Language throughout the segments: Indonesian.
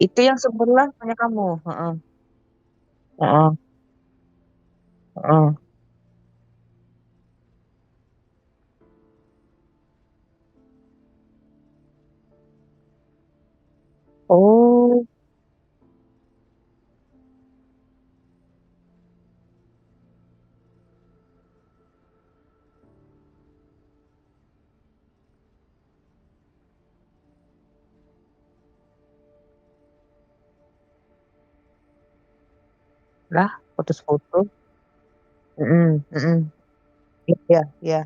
Itu yang sebelah punya kamu? Heeh. Heeh. Heeh. Oh. Lah, putus-putus? Mhm mhm. Iya iya.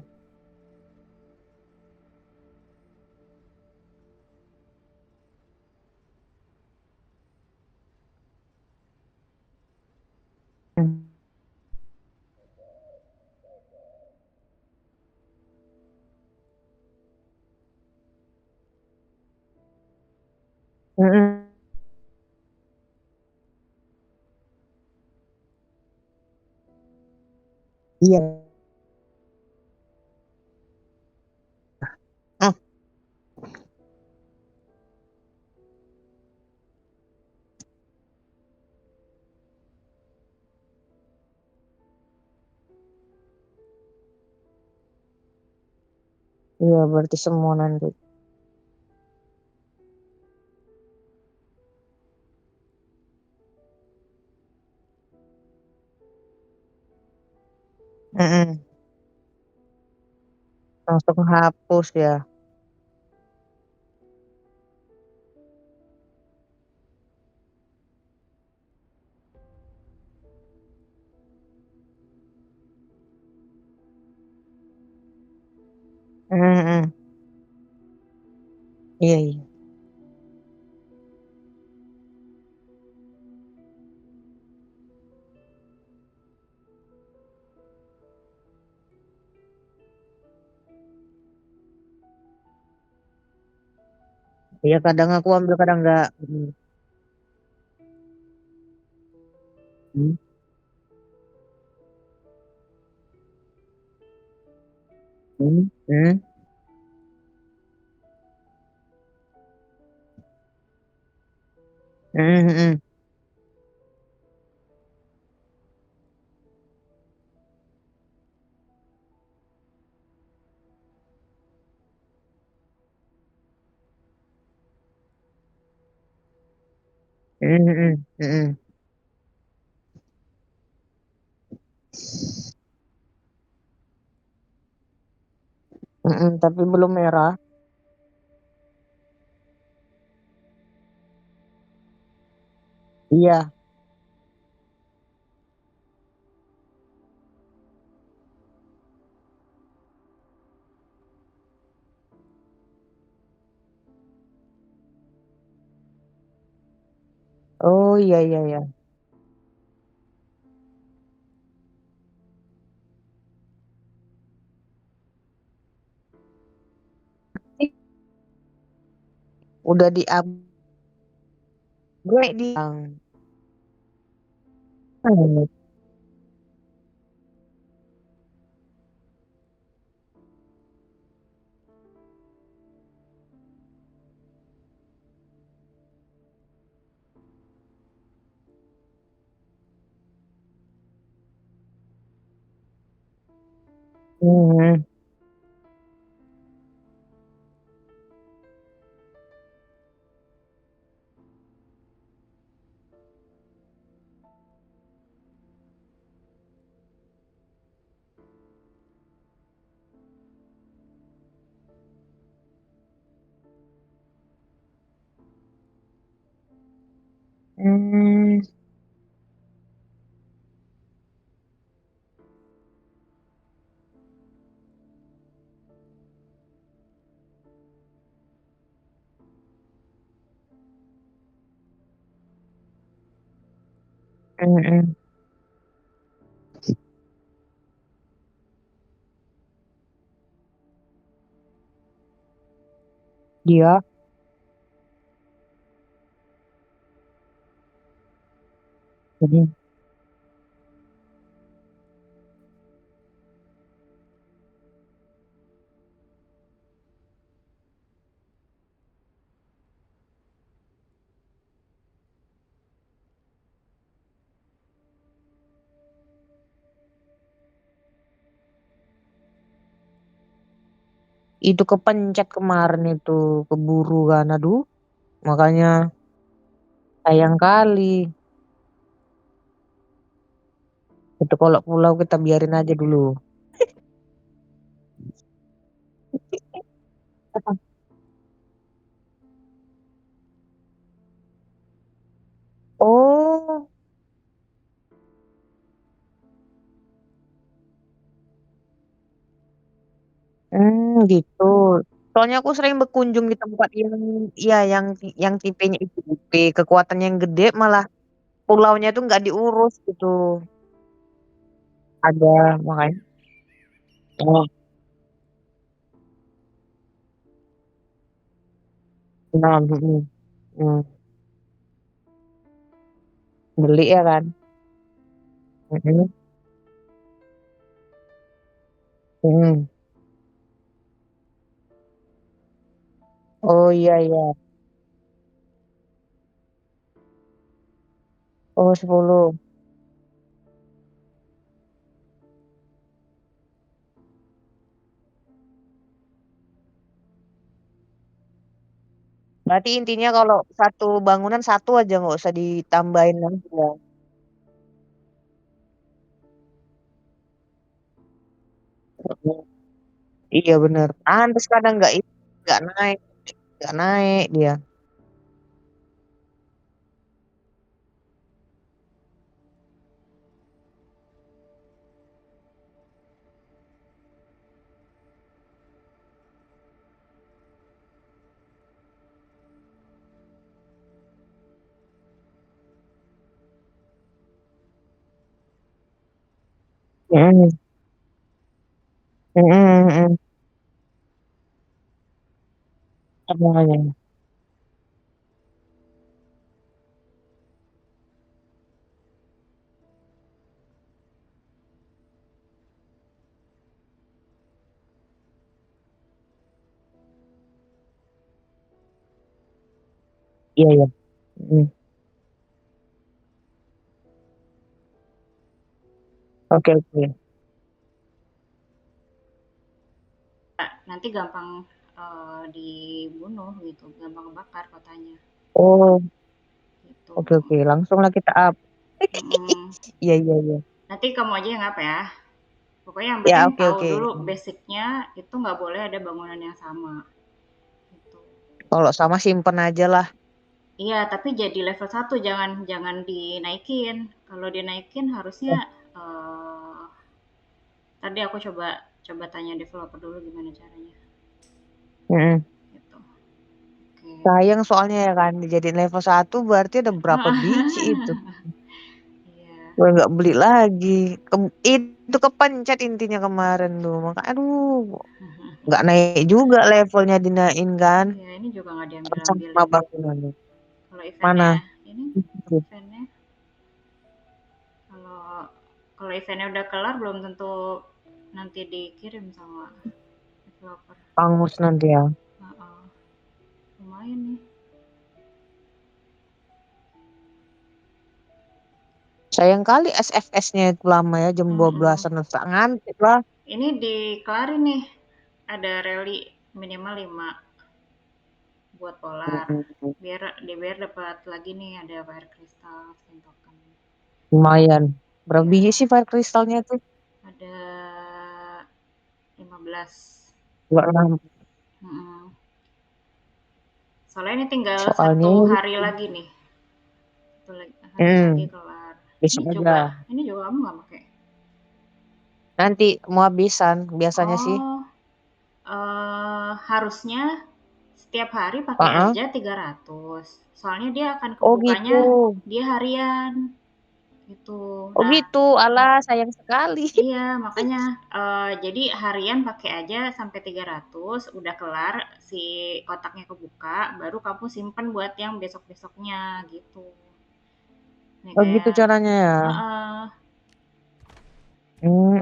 Mmm. Mhm. Iya. Ah. Iya, berarti semua nanti. Mhm. Langsung hapus ya? Mhm mhm. Iya iya. Iya, kadang aku ambil, kadang enggak. Mhm. Mmm. Mmm, mhm. Mhm mhm. Mhm mhm mhm. Mhm, tapi belum merah. Iya. Oh, iya iya iya. Ih. Udah di-upgrade dia. Mhm. Mmm. Mhm. Iya. Mhm. Itu kepencet kemarin itu, keburu kan, aduh, makanya sayang kali. Itu kalau pulau kita biarin aja dulu. Oh, gitu. Soalnya aku sering berkunjung di tempat yang, ya yang tipenya itu gede, kekuatannya yang gede, malah pulaunya tuh nggak diurus gitu. Ada makanya. Oh, nah, mm. Beli ya kan. Mm, mm. Oh iya iya. Oh 10. Berarti intinya kalau satu bangunan satu aja nggak usah ditambahin lagi ya. Mm. Iya bener. Pantes kadang nggak naik, nggak naik dia. Mm, mm, mm, mm. Semuanya. Iya iya. Mm. Oke oke. Nanti gampang dibunuh gitu, gampang kebakar kotanya Oh gitu. oke oke. Langsunglah kita up. Mm-mm. Iya iya iya. Nanti kamu aja yang apa ya, pokoknya yang Ya penting oke tahu oke. dulu basicnya itu nggak boleh ada bangunan yang sama gitu. Kalau sama simpen aja lah. Iya, tapi jadi level 1, jangan jangan dinaikin. Kalau dinaikin harusnya eh tadi aku coba coba tanya developer dulu gimana caranya Mm. gitu. Oke. Sayang soalnya ya kan dijadiin level 1 berarti ada berapa biji itu. Iya. Gue nggak beli lagi. Itu kepencet intinya kemarin tuh. Maka aduh nggak naik juga levelnya dinaikin kan. Iya, ini juga nggak diambil-ambil Sama ini. bangunannya. Kalau Mana? eventnya ini, eventnya kalau kalau eventnya udah kelar belum tentu nanti dikirim sama developer. Angus nanti ya. Heeh, lumayan nih. Sayang kali SFS-nya itu lama ya jam 12-an. Mm-mm. Ngantuk lah. Ini dikelarin nih, ada rally minimal 5 buat polar. Mm, Biar dapat lagi nih ada fire crystal, skin token. lumayan. Berapa biji Ya, sih fire kristalnya tuh? ada 15. Nggak lama. Mm-mm. Soalnya ini tinggal Soalnya satu ini hari lagi nih. Satu hari lagi mm, kelar. Ini besok juga, aja. ini juga kamu nggak pakai? Nanti mau habisan biasanya sih. Oh, harusnya setiap hari pakai Heeh. aja 300. Soalnya dia akan Oh gitu. kebukanya dia harian gitu. Oh Nah, gitu. Alah sayang sekali. iya makanya jadi harian pakai aja sampai 300, udah kelar si kotaknya kebuka, baru kamu simpen buat yang besok-besoknya gitu. Nih Oh gitu kayak caranya ya. heeh,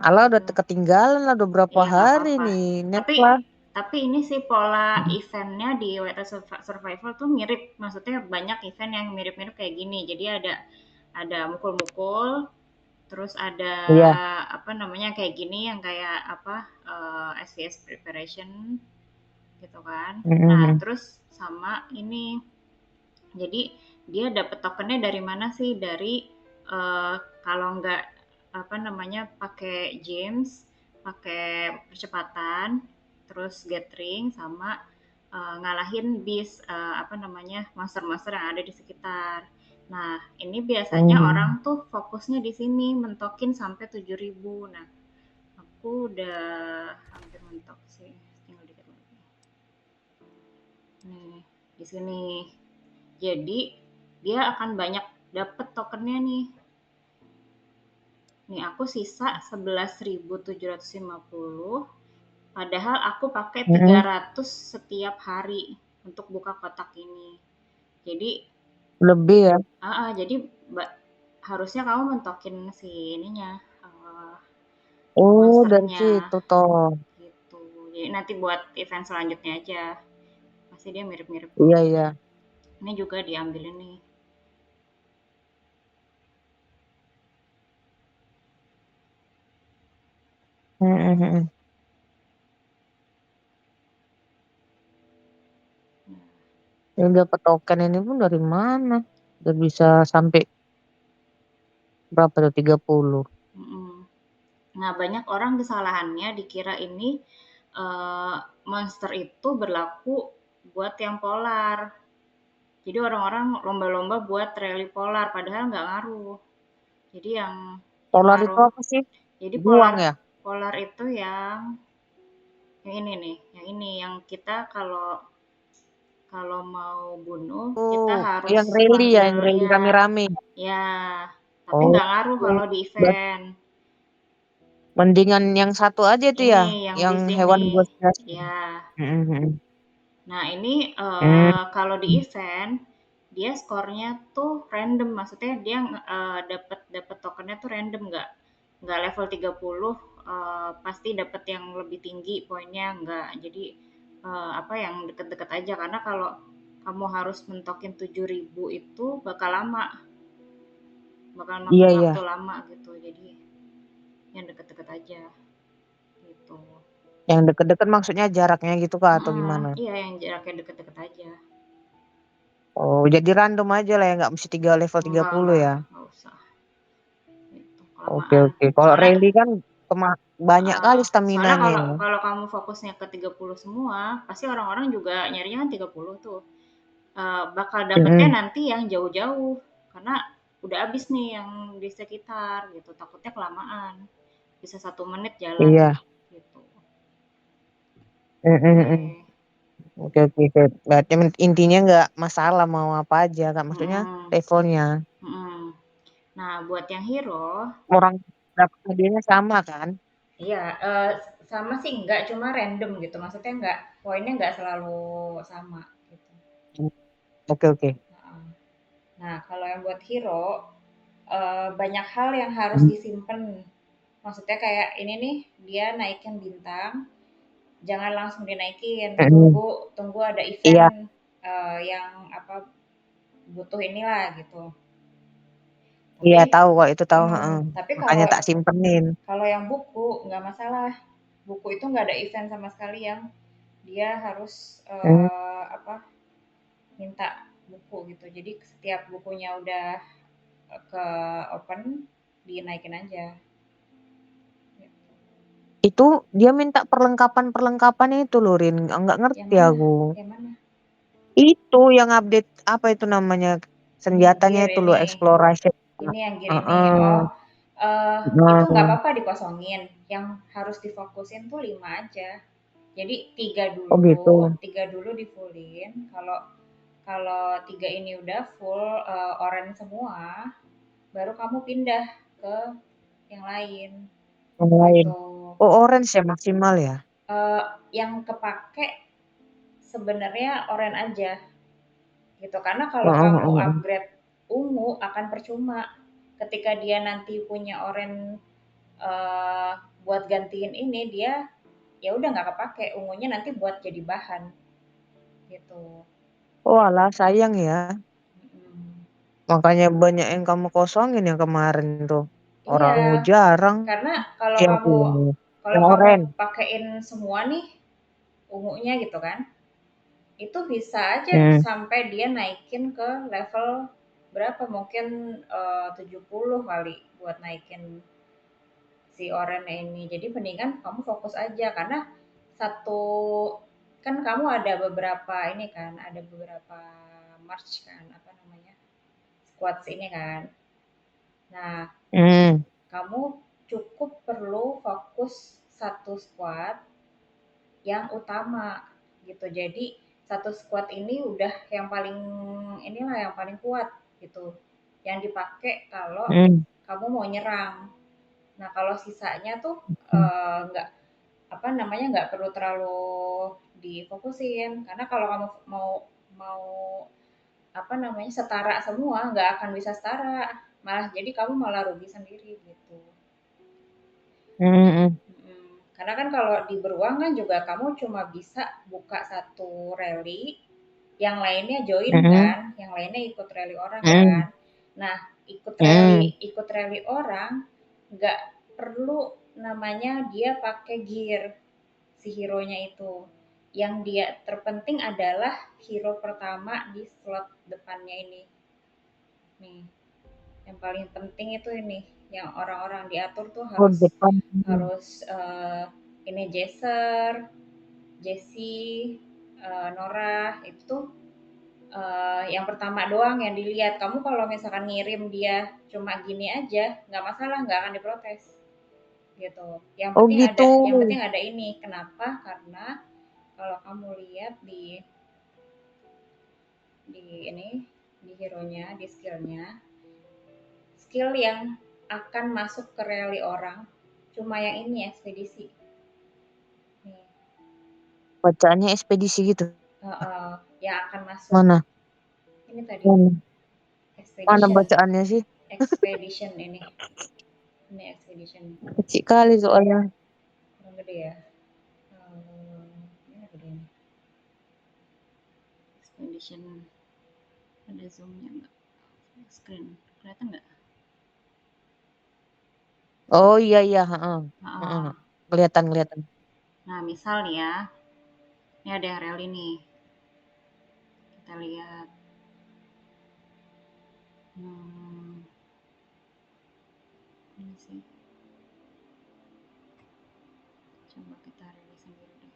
Alah udah gitu. ketinggalan lah udah berapa Iya nggak hari apa-apa. nih. Next Tapi lah. ini sih pola eventnya di WTA Survival tuh mirip, maksudnya banyak event yang mirip-mirip kayak gini. Jadi ada mukul-mukul, terus ada Iya. apa namanya kayak gini yang kayak apa SVS preparation. gitu kan. Nah, Mhm. terus sama ini, jadi dia dapat tokennya dari mana sih? Dari kalau nggak apa namanya pakai James, pakai percepatan, terus gathering sama ngalahin bis apa namanya monster-monster yang ada di sekitar. Nah, ini biasanya orang Mhm. tuh fokusnya di sini mentokin sampai 7.000. Nah, aku udah hampir mentok sih, tinggal dikit lagi. Nih, di sini. Jadi dia akan banyak dapet tokennya nih. Nih aku sisa 11.750. Padahal aku pakai Mhm. 300 setiap hari untuk buka kotak ini. Jadi Lebih ya? jadi harusnya kamu mentokin si ininya Oh, dari monsternya situ toh. gitu. Jadi nanti buat event selanjutnya aja. Pasti dia mirip-mirip kok. Iya, iya. Ini juga diambilin nih. Mhm, mhm. Yang dapat token ini pun dari mana? Udah bisa sampai berapa tuh? 30. Mm-mm. Nah, banyak orang kesalahannya dikira ini eh, monster itu berlaku buat yang polar. Jadi orang-orang lomba-lomba buat rally polar, padahal nggak ngaruh. Jadi yang Solar itu ngaruh, apa sih? jadi Buang polar ya? polar itu yang ini nih, yang ini yang kita kalau kalau mau bunuh kita Oh, harus yang panggil rally ya rame-rame. ya, tapi Oh, nggak ngaruh kalau di buat event. mendingan yang satu aja tuh ya, Ini yang yang bis hewan ini, buat stasiun. ya. Mhm, Nah, ini mhm. kalau di event dia skornya tuh random, maksudnya dia dapat dapat tokennya tuh random, nggak level 30 pasti dapat yang lebih tinggi poinnya nggak. Jadi apa yang deket-deket aja karena kalau kamu harus mentokin 7.000 itu bakal Iya, makan waktu iya. lama gitu. Jadi yang deket-deket aja gitu. Yang deket-deket maksudnya jaraknya gitu kah atau gimana? Iya yang jaraknya deket-deket aja. Oh, jadi random aja lah ya, nggak mesti 30 Enggak, ya. enggak usah. Itu Oke, kelamaan. oke. Kalau Soalnya rally kan banyak kali soalnya staminanya kalau ya. kalau kamu fokusnya ke 30 semua, pasti orang-orang juga nyarinya kan 30 tuh. Bakal dapetnya Mhm. nanti yang jauh-jauh karena udah habis nih yang di sekitar gitu. Takutnya kelamaan. Bisa 1 menit jalan Iya. gitu. Mhm, Oke. mhm. Oke, oke, oke. Berarti intinya nggak masalah mau apa aja, Kak. Maksudnya Mm-mm. levelnya. Mm-mm. Nah, buat yang hero, Orang dapat hadiahnya sama kan? iya, sama sih enggak, cuma random gitu. Maksudnya enggak, poinnya enggak selalu sama gitu. Hmm. Oke, oke. Heeh. Nah, kalau yang buat hero, banyak hal yang harus Hmm. disimpan. Maksudnya kayak ini nih, dia naikin bintang, jangan langsung dinaikin. Mhm. Tunggu tunggu ada event Iya, yang apa butuh inilah gitu. iya Tapi tahu kok itu tahu, heeh. tapi Makanya kalau tak simpenin. kalau yang buku nggak masalah. Buku itu nggak ada event sama sekali yang dia harus Hmm. apa minta buku gitu. Jadi setiap bukunya udah ke open dinaikin aja. Itu dia minta perlengkapan-perlengkapan itu loh, Rin. Nggak Yang ngerti mana? aku. Yang mana? Itu yang update apa itu namanya? Ini Senjatanya gear itu loh, ini. exploration. Ini yang gear ini. Heeh. Oh, itu nggak Nah. apa-apa dikosongin. Yang harus difokusin tuh 5 aja. Jadi Oh gitu. tiga dulu di fullin. Kalau kalau tiga ini udah full orange semua, baru kamu pindah ke yang lain Yang lain. gitu. Oh, orange ya maksimal ya? Yang kepake sebenarnya oranye aja gitu karena kalau Heeh, kamu heeh, heeh. upgrade ungu akan percuma ketika dia nanti punya oranye uh, buat gantiin ini dia ya udah nggak kepake ungunya nanti buat jadi bahan gitu. Oh alah sayang ya. Mm-mm. Makanya banyak yang kamu kosongin yang kemarin tuh. Orang Iya, ungu jarang. karena kalau Yang kamu ungu. kalau Yang kamu oranye. pakein semua nih ungunya gitu kan itu bisa aja Hmm. sampai dia naikin ke level berapa, mungkin 70 kali buat naikin si orange ini. Jadi mendingan kamu fokus aja karena satu kan kamu ada beberapa ini kan, ada beberapa march kan, apa namanya? Squats ini kan. Nah, Hmm. kamu cukup perlu fokus satu squat yang utama gitu. Jadi satu squat ini udah yang paling inilah yang paling kuat gitu. Yang dipakai kalau Hmm. kamu mau nyerang. Nah, kalau sisanya tuh Hmm. nggak apa namanya nggak perlu terlalu difokusin karena kalau kamu mau mau apa namanya setara semua nggak akan bisa setara malah jadi kamu malah rugi sendiri gitu. Hmm. Karena kan kalau di beruang kan juga kamu cuma bisa buka satu rally, yang lainnya join Hmm. kan, yang lainnya ikut rally orang kan. Hmm. Nah, Hmm. ikut rally orang nggak perlu namanya dia pakai gear si hero-nya itu. Yang dia terpenting adalah hero pertama di slot depannya ini. Nih, yang paling penting itu ini, yang orang-orang diatur tuh Oh, harus depan. harus ini Jaser, Jessie, Nora itu tuh yang pertama doang yang dilihat. Kamu kalau misalkan ngirim dia cuma gini aja, nggak masalah, nggak akan diprotes gitu. Oh gitu. Yang penting ada ini. Kenapa? Karena kalau kamu lihat di ini di hero-nya, di skillnya, skill yang akan masuk ke rally orang cuma yang ini ekspedisi. Nih, Bacaannya ekspedisi gitu. yang akan masuk. Mana? Ini tadi Mana? Mana expedition, bacaannya sih? expedition ini expedition. Kecil kali soalnya. Kurang gede ya. Ini gede nih. Expedition ada zoomnya nggak? Screen kelihatan nggak? Oh iya iya. Heeh. Heeh. Uh, Kelihatan kelihatan. nah misal nih ya, ini ada yang rally nih. Kita lihat. Hmm, ini sih. Coba kita rally sendiri deh.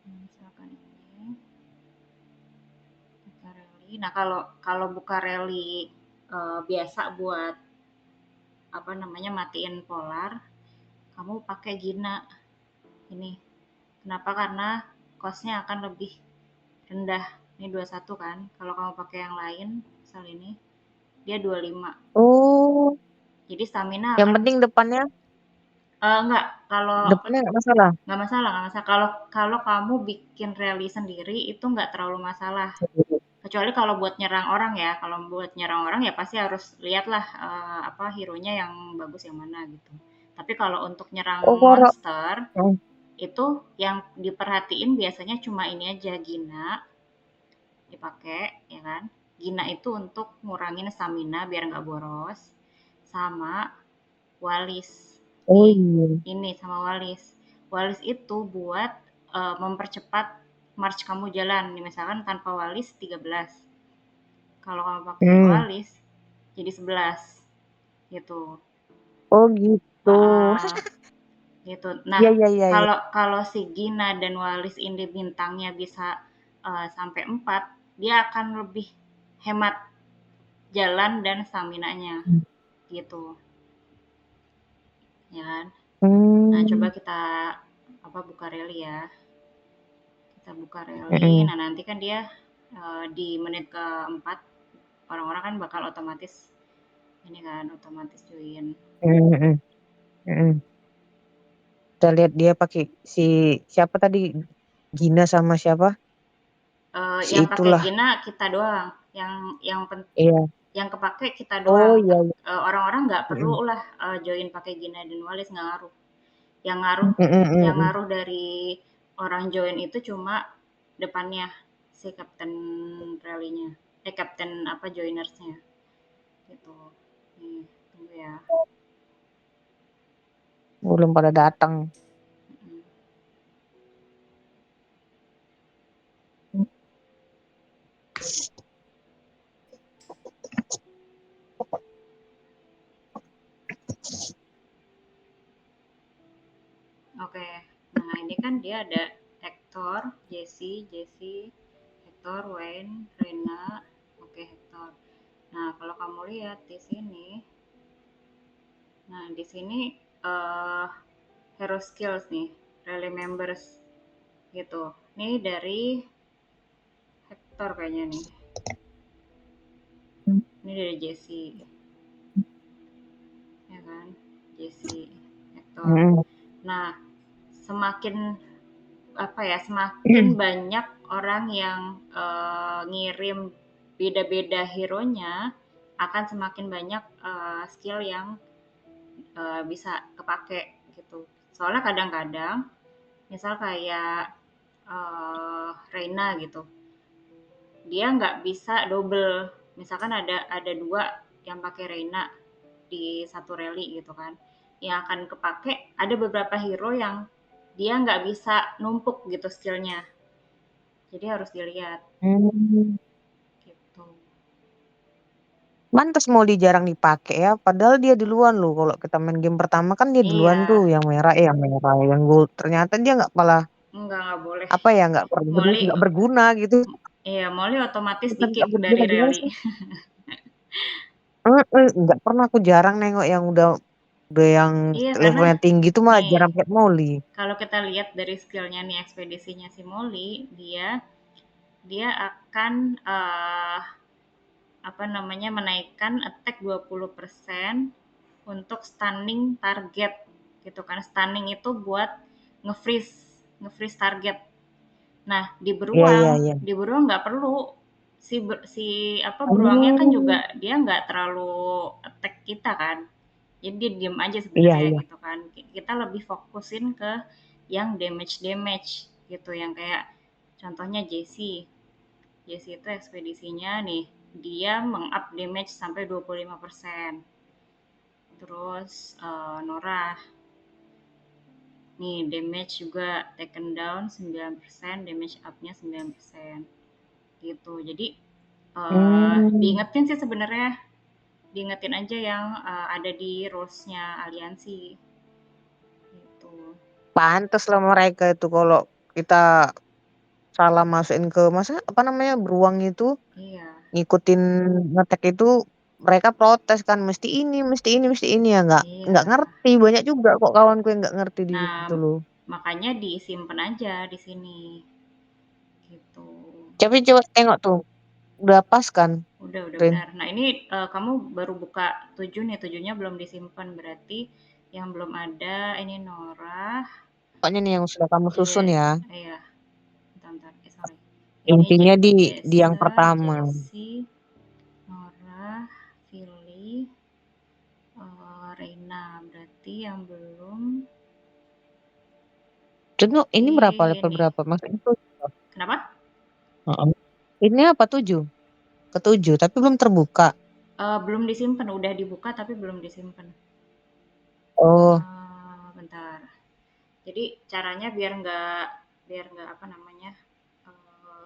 Misalkan ini buka rally. Nah, kalau kalau buka rally biasa buat apa namanya matiin polar, kamu pakai Gina ini. Kenapa? Karena costnya akan lebih rendah. Ini 21 kan. Kalau kamu pakai yang lain, misal ini, dia 25. Oh, Jadi stamina yang akan penting depannya, enggak, kalau depannya nggak masalah. nggak masalah, nggak masalah. Kalau kalau kamu bikin rally sendiri itu nggak terlalu masalah. Kecuali kalau buat nyerang orang ya, kalau buat nyerang orang ya pasti harus lihatlah apa hero-nya yang bagus yang mana gitu. Tapi kalau untuk nyerang Oh, kalau monster hmm. itu yang diperhatiin biasanya cuma ini aja Gina dipakai ya kan. Gina itu untuk ngurangin stamina biar nggak boros sama Walis. Oh Nih, iya. ini sama Walis. Walis itu buat mempercepat march kamu jalan. Nih, misalkan tanpa Walis 13. Kalau kamu pakai Hmm. Walis jadi 11 gitu. Oh gitu. Gitu. Nah, Iya iya iya iya. kalau kalau si Gina dan Walis ini bintangnya bisa sampai 4, dia akan lebih hemat jalan dan stamina-nya gitu. Ya kan? Nah, coba Hmm. kita apa buka rally ya. Kita buka rally. Mm-mm. Nah, nanti kan dia di menit keempat orang-orang kan bakal otomatis ini kan otomatis join. Mm-mm. Mm-mm. Kita lihat dia pakai si siapa tadi, Gina sama siapa? Si Yang pakai itulah. Gina kita doang. Yang Iya. yang kepake kita Oh doang. iya iya. Orang-orang nggak perlu Mm-mm. lah join pakai Gina dan Walis nggak ngaruh. Yang ngaruh Mm-mm, yang mm-mm. ngaruh dari orang join itu cuma depannya si Captain rally-nya. Captain apa joinersnya gitu. Nih, tunggu ya. Belum pada datang. Mm-mm. Oke. Nah, ini kan dia ada Hector, Jesse, Hector, Wayne, Rena. Oke, Hector. Nah, kalau kamu lihat di sini, nah di sini eh hero skills nih, rally members gitu. Ini dari Hector kayaknya nih. Ini dari Jesse, ya kan? Jesse, Hector. Mm. Nah, semakin apa ya, semakin banyak orang yang ngirim beda-beda hero-nya, akan semakin banyak skill yang bisa kepake gitu. Soalnya kadang-kadang misal kayak Reina gitu, dia nggak bisa double. Misalkan ada dua yang pakai Reina di satu rally gitu kan, yang akan kepake ada beberapa hero yang dia nggak bisa numpuk gitu skillnya, jadi harus dilihat Hmm. gitu. Pantes Molly jarang dipakai ya, padahal dia duluan loh. Kalau kita main game pertama kan dia duluan tuh, Iya, yang merah, yang gold. Ternyata dia nggak malah nggak boleh. apa ya, Molly, nggak berguna gitu. iya Molly otomatis Bukan di nggak kick berguna dari gimana rally. sih? Nggak pernah, aku jarang nengok yang udah yang Iya karena levelnya tinggi tuh malah nih, jarang pakai Molly. kalau kita lihat dari skillnya nih ekspedisinya si Molly, dia dia akan apa namanya, menaikkan attack 20% untuk stunning target gitu kan. Stunning itu buat nge-freeze, nge-freeze target. Nah, Iya, iya, iya. di beruang nggak perlu, si apa, beruangnya kan juga Oh, dia nggak terlalu attack kita kan. Jadi dia diem aja iya, sebenarnya iya. gitu kan. Kita lebih fokusin ke yang damage gitu, yang kayak contohnya Jessie. Jessie itu ekspedisinya nih, dia meng-up damage sampai 25%. Terus Nora nih, damage juga taken down 9%, damage up-nya 9%. Gitu. Jadi Hmm. diingetin sih sebenarnya, diingetin aja yang ada di rules-nya aliansi gitu. Pantes lah mereka itu kalau kita salah masukin ke masa apa namanya beruang itu Iya, ngikutin ngetek itu, mereka protes kan, mesti ini, mesti ini, mesti ini ya, nggak iya. ngerti, banyak juga kok kawanku yang nggak ngerti di situ Nah, loh. makanya disimpan aja di sini gitu. Tapi coba tengok tuh, udah pas kan, Udah Rin? benar. Nah, ini kamu baru buka 7 nih, 7-nya belum disimpan. Berarti yang belum ada ini Nora. Pokoknya nih yang sudah kamu Iya, susun ya. iya. Bentar, sorry. Ini Intinya di yang Jessa, pertama. Jessie, Nora, Philly, Reina. Berarti yang belum Itu ini berapa, level ini. berapa? Maksudnya tuh. Kenapa? Heeh. Ini apa, 7? Ketujuh, tapi belum terbuka. Belum disimpan, udah dibuka tapi belum disimpan. Oh, Bentar. Jadi caranya biar nggak apa namanya, eh,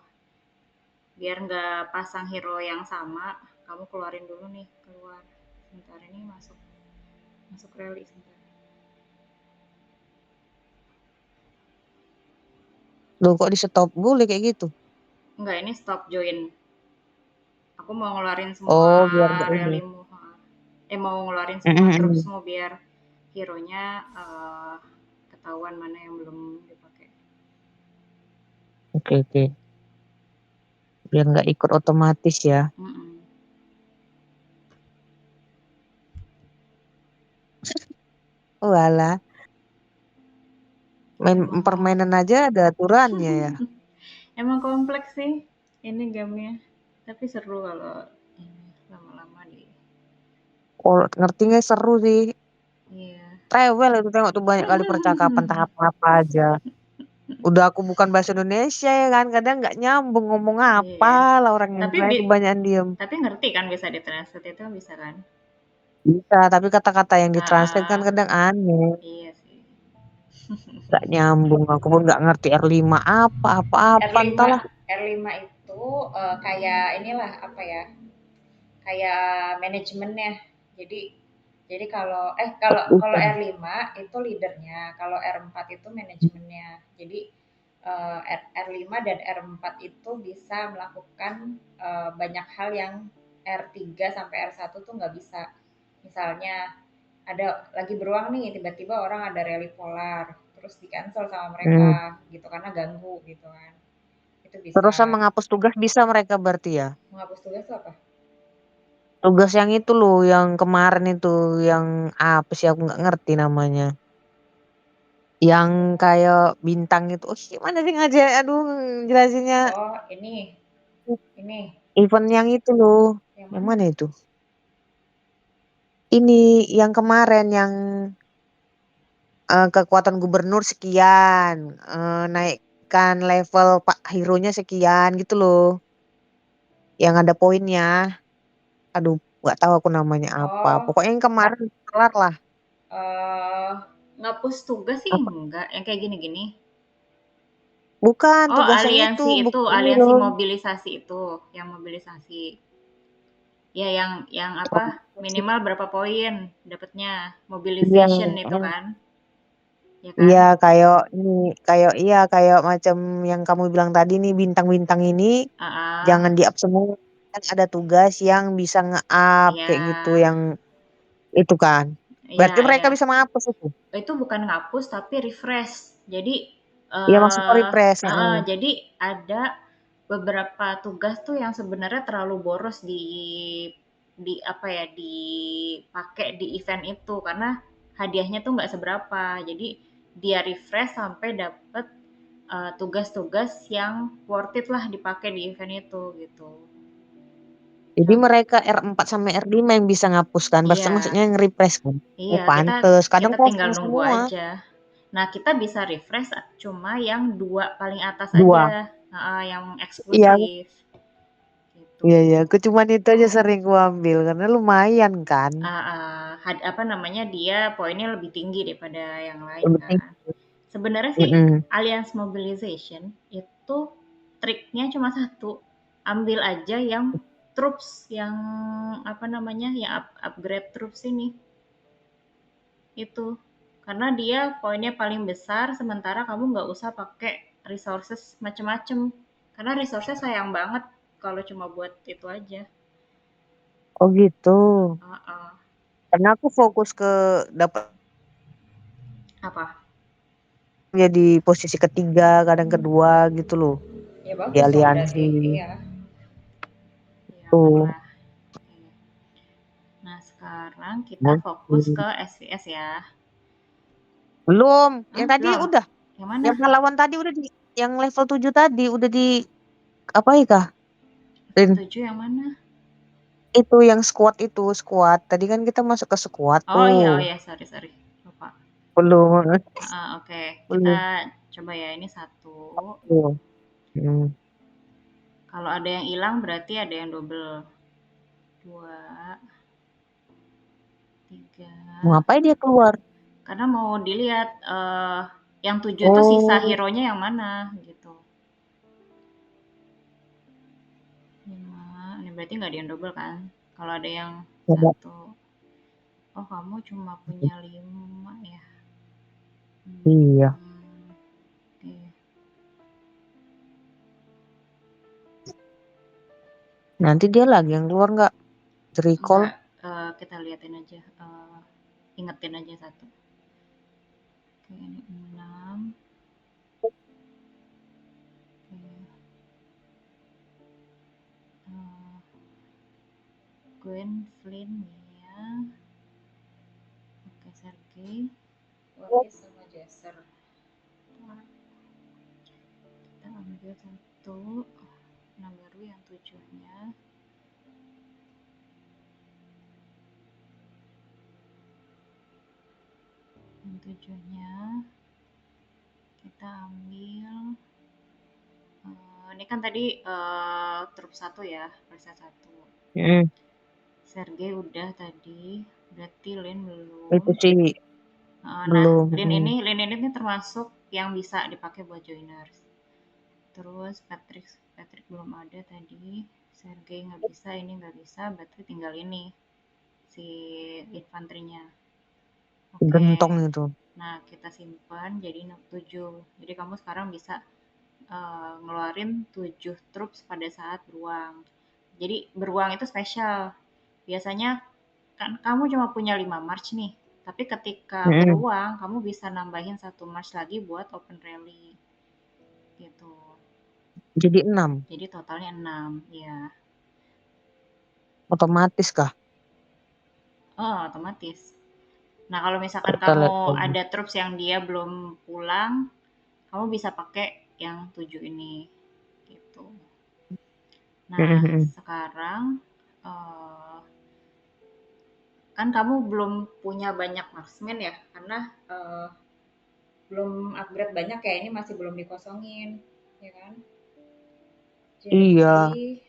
biar nggak pasang hero yang sama, kamu keluarin dulu nih, keluar. Sebentar, ini masuk masuk rally sebentar. loh kok di stop boleh kayak gitu? Enggak, ini stop join. Aku mau ngeluarin semua Oh, biar nggak ini. rallymu. Mau ngeluarin semua Mm-mm. troops-mu biar hero-nya ketahuan mana yang belum dipakai. Oke, oke. Biar nggak ikut otomatis ya. Mm-mm. Walah, Emang permainan aja ada aturannya ya. emang kompleks sih ini gamenya. Tapi seru kalau ini lama-lama di. Kalau ngerti nggak, seru sih. Iya. Rewel itu tengok tuh banyak kali percakapan tahap apa aja. Udah aku bukan bahasa Indonesia ya kan, kadang nggak nyambung ngomong apa Iya. lah, orang yang Tapi lain kebanyakan diem. tapi ngerti kan, bisa ditranslate itu kan, bisa kan? Bisa, tapi kata-kata yang Ah, ditranslate kan ah, kadang aneh. iya sih. Nggak nyambung, aku pun nggak ngerti R5 apa, apa-apa R5 entahlah. R5 kayak inilah apa ya, kayak manajemennya. Jadi kalau kalau kalau Bukan. R5 itu leadernya, kalau R4 itu manajemennya. Jadi R5 dan R4 itu bisa melakukan banyak hal yang R3 sampai R1 tuh nggak bisa. Misalnya ada lagi beruang nih, tiba-tiba orang ada rally polar, terus di cancel sama Hmm. mereka gitu karena ganggu gitu kan. Itu Terus sama bisa. menghapus tugas bisa mereka berarti ya? Menghapus tugas tuh apa? Tugas yang itu loh, yang kemarin itu, yang apa sih aku nggak ngerti namanya. Yang kayak bintang itu. Oh, gimana sih ngajar? Aduh, jelasinnya. Oh, ini Event yang itu loh. yang Yang mana? mana itu? Ini yang kemarin yang kekuatan gubernur sekian, naikkan level Pak Hero-nya sekian gitu loh. Yang ada poinnya. Aduh, nggak tahu aku namanya apa. Oh, Pokoknya yang kemarin kelar lah. eh ngapus tugas sih Apa? enggak, yang kayak gini-gini. Bukan Oh, tugas yang itu, aliansi itu, buku ini aliansi loh. mobilisasi itu, yang mobilisasi. Ya, yang apa? Minimal berapa poin dapatnya Yang, mobilization itu kan, ya iya kan? kayak ini, kayak iya kayak macam yang kamu bilang tadi nih bintang-bintang ini Ah, jangan di-up semua. Kan ada tugas yang bisa nge-up iya, kayak gitu yang itu kan. iya, Berarti mereka iya. bisa menghapus itu. Itu bukan ngapus tapi refresh. Jadi Iya masuk ke refresh. jadi ada beberapa tugas tuh yang sebenarnya terlalu boros di apa ya, dipakai di event itu karena hadiahnya tuh nggak seberapa. Jadi dia refresh sampai dapet tugas-tugas yang worth it lah dipakai di event itu gitu. Jadi Contoh, mereka R4 sampai R5 yang bisa ngapus kan. iya, Maksudnya yang refresh kan. iya, Oh kita pantes. Kadang kita tinggal kosong nunggu semua. aja. Nah, kita bisa refresh cuma yang 2 paling atas aja, Dua. yang Iya, eksklusif, gitu. iya, iya. Aku cuman itu aja sering ku ambil karena lumayan kan. Apa namanya, dia poinnya lebih tinggi daripada yang lain Yang penting. kan. Sebenarnya sih Mm-mm. Alliance Mobilization itu triknya cuma satu, ambil aja yang troops yang apa namanya, yang upgrade troops ini. Itu. Karena dia poinnya paling besar, sementara kamu nggak usah pakai resources macem-macem. Karena resources sayang banget kalau cuma buat itu aja. Oh gitu. Uh-uh. Karena aku fokus ke dapat Apa? jadi posisi ketiga, kadang kedua gitu loh. Ya Di bagus dong aliansi berarti. Iya. Ya aman tuh. lah. Oke. Nah, sekarang kita fokus Oke. ke SVS ya. Belum. Hah? Yang tadi Belum? udah. Yang mana? Yang pahlawan tadi udah di yang level 7 tadi udah di apa ya kah? Level Rin? 7 yang mana? Itu yang squad itu, squad. Tadi kan kita masuk ke squad Oh tuh. iya, sorry, sorry. Lupa. Belum. Oke. Kita Belum. coba ya, ini satu. Belum. Hmm. Kalau ada yang hilang berarti ada yang double. Dua, Mau tiga. ngapain dia keluar? Karena mau dilihat yang 7 tuh sisa Oh, hero-nya yang mana gitu. 5. Ini berarti nggak ada yang double kan? Kalau ada yang coba. satu. Oh, kamu cuma punya 5 ya. Iya. Hmm, oke. Nanti dia lagi yang keluar nggak? Recall. Enggak, kita liatin aja. Ingetin aja satu. Oke, ini 6. Oke. eh, Gwen, Flynn, Mia. Oke, Sergei. Waris sama Jaser. Kita ambil satu. Nah, baru yang 7-nya. Yang 7-nya kita ambil. Ini kan tadi trup satu ya, versi satu. Mm, Sergei udah tadi, berarti Lin belum. itu sih Nah, belum. Lin ini termasuk yang bisa dipakai buat joiners. Terus Patrick belum ada tadi. Sergei nggak bisa, ini nggak bisa, berarti tinggal ini si infanterinya. Oke. Gentong itu. Nah, kita simpan jadi 7. Jadi kamu sekarang bisa ngeluarin 7 troops pada saat beruang. Jadi beruang itu spesial. Biasanya kan kamu cuma punya 5 march nih. Tapi ketika Mm-mm. beruang, kamu bisa nambahin satu march lagi buat open rally. Gitu. Jadi 6. Jadi totalnya 6, ya. Otomatis kah? Oh, otomatis. Nah, kalau misalkan Kita kamu lihat lagi. ada troops yang dia belum pulang, kamu bisa pakai yang 7 ini. Gitu. Nah, Mm-mm. sekarang kan kamu belum punya banyak marksman ya, karena belum upgrade banyak ya, ini masih belum dikosongin, ya kan? Iya. Jadi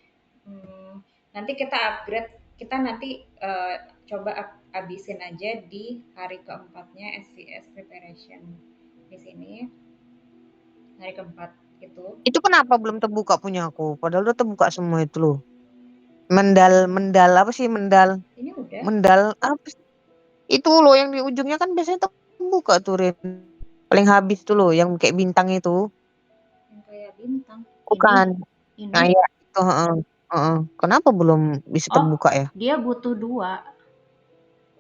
nanti kita upgrade, kita nanti coba abisin aja di hari keempatnya SVS preparation di sini, hari keempat itu. Itu kenapa belum terbuka punya aku? Padahal udah terbuka semua itu loh. Mendal, mendal apa sih mendal? Ini udah Mendal apa sih? Itu loh yang di ujungnya kan biasanya terbuka tuh Rin. Paling habis tuh loh yang kayak bintang itu. yang kayak bintang. Bukan. Nah Ini ya itu. Heeh. Heeh. Kenapa belum bisa oh, terbuka ya? dia butuh dua.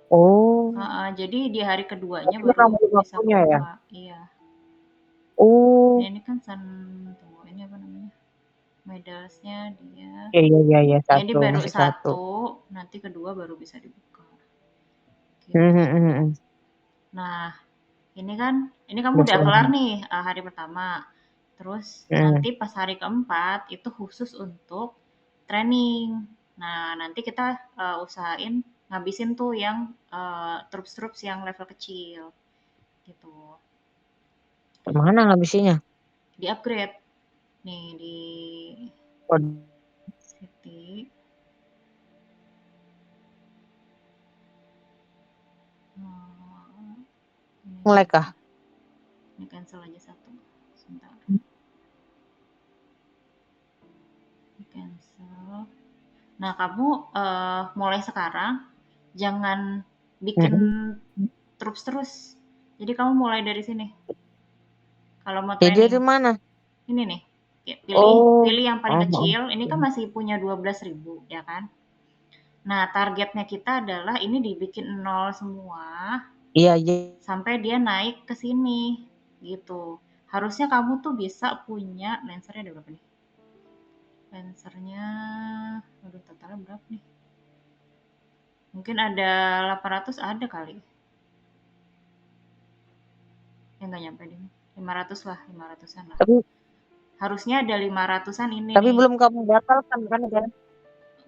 Oh. Jadi di hari keduanya Berarti baru memang belum bisa waktunya ya? kebuka. Iya. Oh. Ini kan tunggu, ini apa namanya? Medalsnya dia. Iya iya iya iya. Ya ini Satu baru masih satu. satu, nanti kedua baru bisa dibuka. Hmm, Gitu. hmm, hmm, hmm. Nah, ini kan, ini kamu Udah udah kelar selama. nih hari pertama. Terus Hmm. nanti pas hari keempat itu khusus untuk training. Nah, nanti kita usahain ngabisin tuh yang troops-troops yang level kecil gitu. Kemana ngabisinya? Di upgrade nih di Oh, city. Ini nge-lag satu. kah? Ini cancel aja satu. Sebentar. Ini cancel. Nah, kamu mulai sekarang jangan bikin Mm-mm. troops terus. Jadi kamu mulai dari sini. Kalau mau Jadi training, dari mana? ini nih. Ya, pilih Oh, pilih yang paling oh, oh. kecil. Ini kan masih punya 12.000 ya kan? Nah, targetnya kita adalah ini dibikin nol semua Iya, iya. sampai dia naik ke sini gitu. Harusnya kamu tuh bisa punya lancernya ada berapa nih? Lancernya, aduh totalnya berapa nih? Mungkin ada 800 ada kali. Ya nggak nyampe deh. 500 lah, 500-an lah. Tapi Harusnya ada 500-an ini tapi nih. belum kamu batalkan kan kan?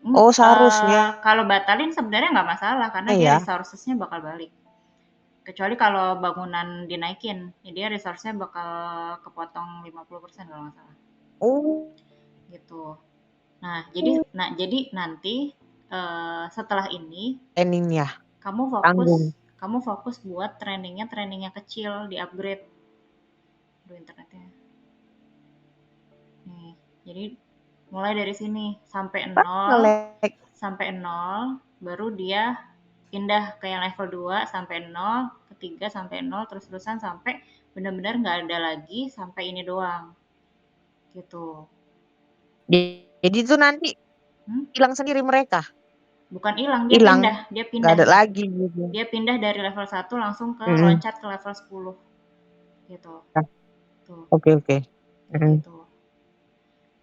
Oh, seharusnya Kalau batalin sebenarnya nggak masalah karena dia ya. resources-nya bakal balik. Kecuali kalau bangunan dinaikin, ya dia resource-nya bakal kepotong 50% kalau nggak salah. Oh, Gitu. Jadi nanti setelah ini training ya, kamu fokus tanggung. kamu fokus buat trainingnya kecil di upgrade. Aduh internetnya. Nih, jadi mulai dari sini Kan nge-lag. sampai nol baru dia pindah ke yang level 2 sampai nol, ketiga sampai nol terus-terusan sampai benar-benar nggak ada lagi sampai ini doang. Gitu. Jadi itu nanti Hmm? hilang sendiri mereka. Bukan hilang, dia Hilang, pindah, dia nggak pindah. ada lagi gitu. Dia pindah dari level 1 langsung ke Mm-mm. loncat ke level 10 gitu. Nah, Tuh, oke oke. kayak Mm-mm. gitu.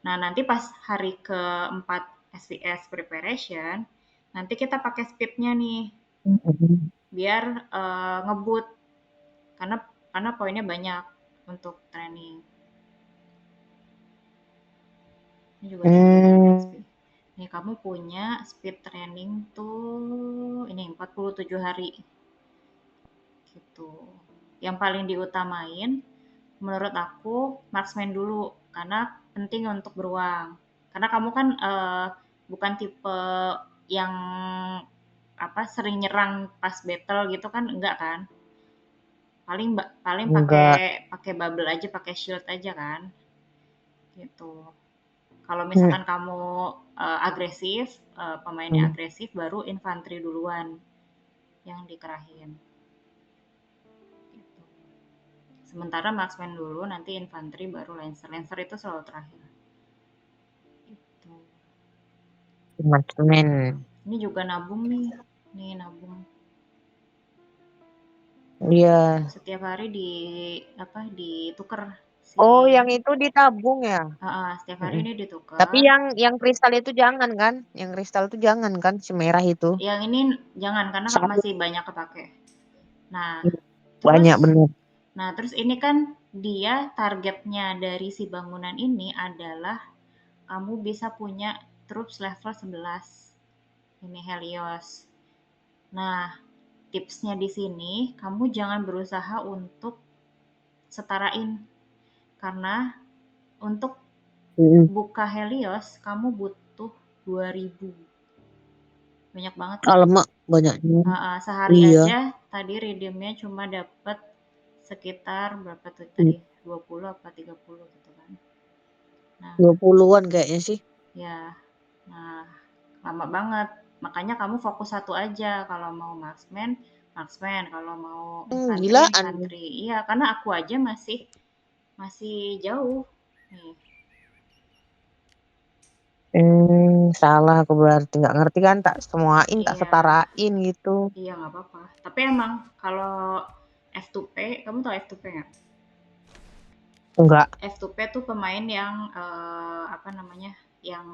Nah, nanti pas hari keempat SVS preparation, nanti kita pakai speednya nih, Mm-mm. biar ngebut, karena poinnya banyak untuk training. Ini juga nunjukin XP. Hmm. Nih, kamu punya speed training tuh ini 47 hari gitu. Yang paling diutamain menurut aku marksman dulu karena penting untuk beruang. Karena kamu kan bukan tipe yang apa sering nyerang pas battle gitu kan enggak kan? Paling paling pakai Enggak. pakai bubble aja, pakai shield aja kan? gitu. Kalau Hmm. misalkan kamu agresif, pemainnya Hmm. agresif, baru infanteri duluan yang dikerahin. Gitu. Sementara marksman dulu, nanti infanteri, baru lancer. Lancer itu selalu terakhir. Gitu. Marksman. Ini juga nabung nih, nih nabung. Iya. Setiap hari apa ditukar Oh, si yang itu ditabung ya? setiap hari Mm-mm. ini Tapi ditukar. yang kristal itu jangan kan? Yang kristal itu jangan kan? Si merah itu. Yang ini jangan karena Satu. masih banyak kepake. Nah, Banyak terus bener. ini kan dia targetnya dari si bangunan ini adalah kamu bisa punya troops level 11. Ini Helios. Nah, tipsnya di sini kamu jangan berusaha untuk setarain karena untuk Mm-mm. buka Helios kamu butuh 2000. Banyak banget kan? Alamak, banyaknya. Sehari Iya. aja tadi redeemnya cuma dapat sekitar berapa tuh tadi? 20 apa 30 gitu kan. Nah, 20-an kayaknya sih. ya. Nah, lama banget. Makanya kamu fokus satu aja kalau mau marksman, marksman, kalau mau infanteri, Gilaan. infanteri. Iya, karena aku aja masih masih jauh. Nih, Salah aku berarti nggak ngerti kan tak semuain tak iya. setarain gitu. Iya, nggak apa-apa. Tapi emang kalau F2P, kamu tahu F2P nggak? Enggak. F2P tuh pemain yang apa namanya, yang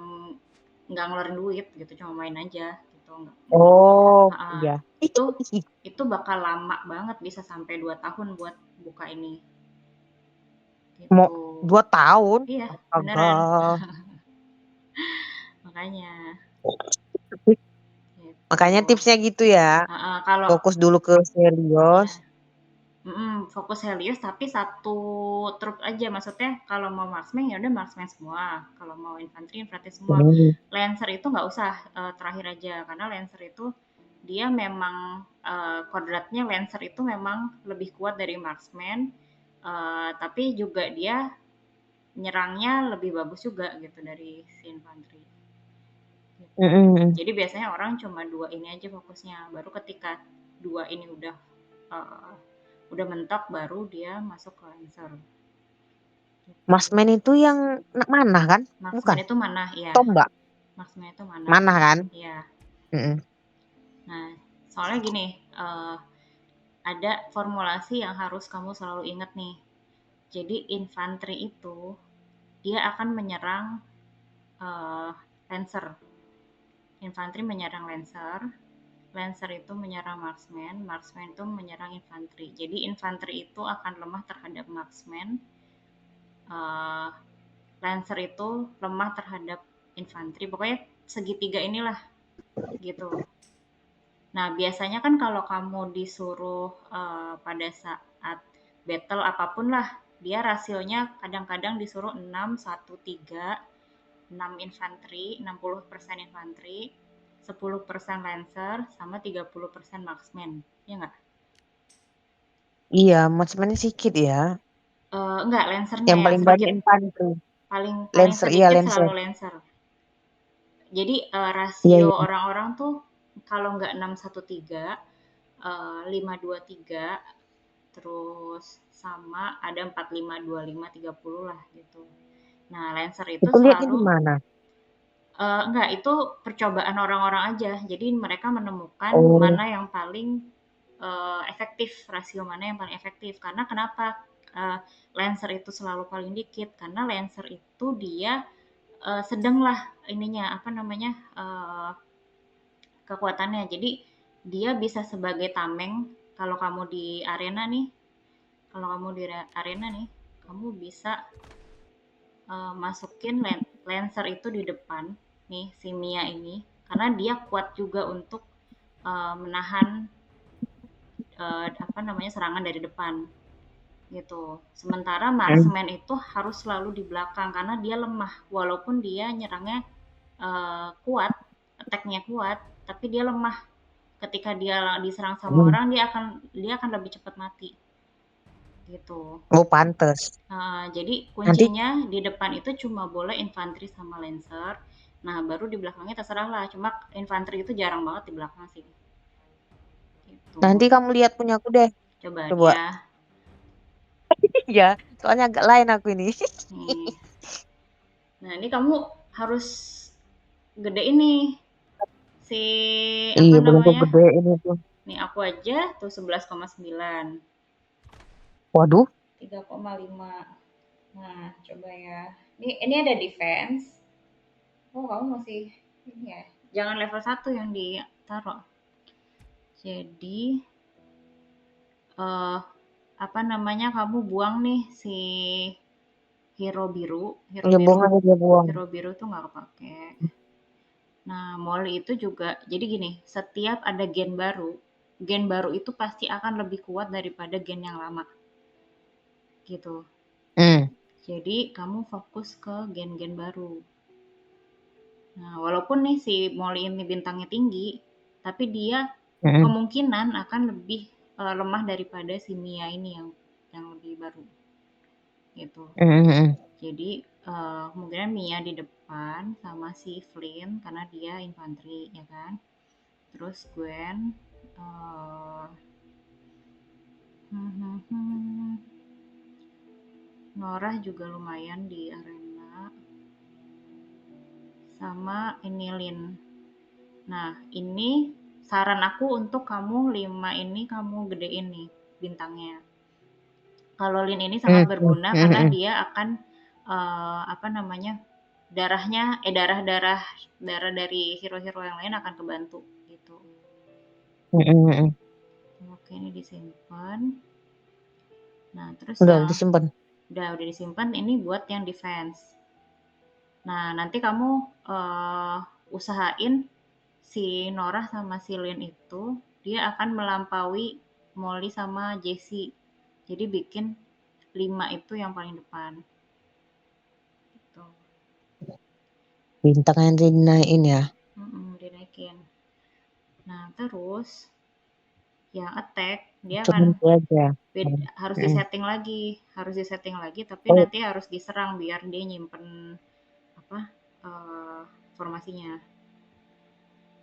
nggak ngeluarin duit gitu, cuma main aja gitu. Nggak, Oh, uh, iya. itu itu bakal lama banget, bisa sampai 2 tahun buat buka ini Mau gitu. 2 tahun? Iya, Astaga. beneran. Makanya Makanya gitu. tipsnya gitu ya. Kalau Fokus dulu ke iya. serius. Fokus Helios tapi satu truk aja. Maksudnya kalau mau marksman ya udah marksman semua. Kalau mau infanteri infanteri semua. Hmm. Lancer itu nggak usah terakhir aja karena Lancer itu dia memang kodratnya Lancer itu memang lebih kuat dari marksman. Tapi juga dia nyerangnya lebih bagus juga gitu dari si infanteri. Gitu. Mm-mm. Jadi biasanya orang cuma dua ini aja fokusnya. Baru ketika dua ini uh, udah mentok baru dia masuk ke Lancer. Gitu. Masmen itu yang mana kan? Marksman Bukan. itu mana ya? Tombak. Marksman itu mana? Mana kan? Ya. Mm-mm. Nah, soalnya gini, ada formulasi yang harus kamu selalu ingat nih. Jadi infanteri itu dia akan menyerang uh, Lancer. Infanteri menyerang Lancer, Lancer itu menyerang marksman, marksman itu menyerang infanteri. Jadi infanteri itu akan lemah terhadap marksman, uh, Lancer itu lemah terhadap infanteri. Pokoknya segitiga inilah gitu. Nah, biasanya kan kalau kamu disuruh pada saat battle apapun lah, dia rasionya kadang-kadang disuruh 6-1-3, 6 infanteri, 60% infanteri, 10% lancer, sama 30% marksman. Ya nggak? Iya, Masmennya sedikit ya. Enggak, lancernya Yang yang paling banyak sedikit. infanteri. Paling paling Lancer, iya sedikit Lancer. selalu lancer. Jadi Iya, rasio iya. orang-orang tuh kalau nggak 6-1-3, 5-2-3, terus sama ada 4-5-2-5-30 lah gitu. Nah, Lancer itu Itu lihatnya selalu gimana? enggak, itu percobaan orang-orang aja. Jadi mereka menemukan Oh. mana yang paling efektif, rasio mana yang paling efektif. Karena kenapa Lancer itu selalu paling dikit? Karena Lancer itu dia sedang lah ininya apa namanya kekuatannya. Jadi dia bisa sebagai tameng kalau kamu di arena nih, kalau kamu di arena nih, kamu bisa masukin Lancer itu di depan nih si Mia ini karena dia kuat juga untuk menahan apa namanya serangan dari depan gitu. Sementara Hmm. marksman itu harus selalu di belakang karena dia lemah walaupun dia nyerangnya kuat, attack-nya kuat, tapi dia lemah. Ketika dia diserang sama Hmm. orang dia akan lebih cepat mati gitu. Oh, pantes. Jadi Nanti kuncinya di depan itu cuma boleh infanteri sama lancer. Nah, baru di belakangnya terserah lah. Cuma infanteri itu jarang banget di belakang sih. Gitu. nanti kamu lihat punyaku deh. Coba Coba. dia Ya, soalnya agak lain aku ini. nih. Nah, ini kamu harus gede ini si apa Iya, belum tuh namanya? gede ini tuh. Nih aku aja tuh 11,9, Waduh. 3,5. Nah, coba ya. Ini ada defense. Oh, kamu masih ini ya. Jangan level 1 yang ditaruh. Jadi eh apa namanya, kamu buang nih si hero biru, hero Ya biru, buang aja dia buang. hero biru tuh nggak kepake. Nah, Molly itu juga, jadi gini, setiap ada gen baru itu pasti akan lebih kuat daripada gen yang lama, gitu. Hmm. Jadi kamu fokus ke gen-gen baru. Nah, walaupun nih si Molly ini bintangnya tinggi, tapi dia Mm-mm. kemungkinan akan lebih lemah daripada si Mia ini yang lebih baru, gitu. Mm-mm. Jadi kemungkinan Mia di depan sama si Flynn karena dia infanteri ya kan. Terus Gwen, eh, Norah juga lumayan di arena sama ini Lin. Nah, ini saran aku untuk kamu 5 ini kamu gedein nih bintangnya. Kalau Lin ini sangat Mm-mm. berguna karena Mm-mm. dia akan apa namanya? Darah-darah darah dari hero-hero yang lain akan kebantu gitu. Mm-mm. Oke, ini disimpan. Nah, terus Udah yang disimpan. udah disimpan ini buat yang defense. Nah, nanti kamu uh, usahain si Norah sama si Lin itu dia akan melampaui Molly sama Jessie. Jadi bikin 5 itu yang paling depan. Gitu. Bintang yang dinaikin ya. Dinaikin. Nah, terus yang attack dia Cuma akan itu aja. harus Mm. disetting lagi, tapi Oh, nanti harus diserang biar dia nyimpen apa formasinya.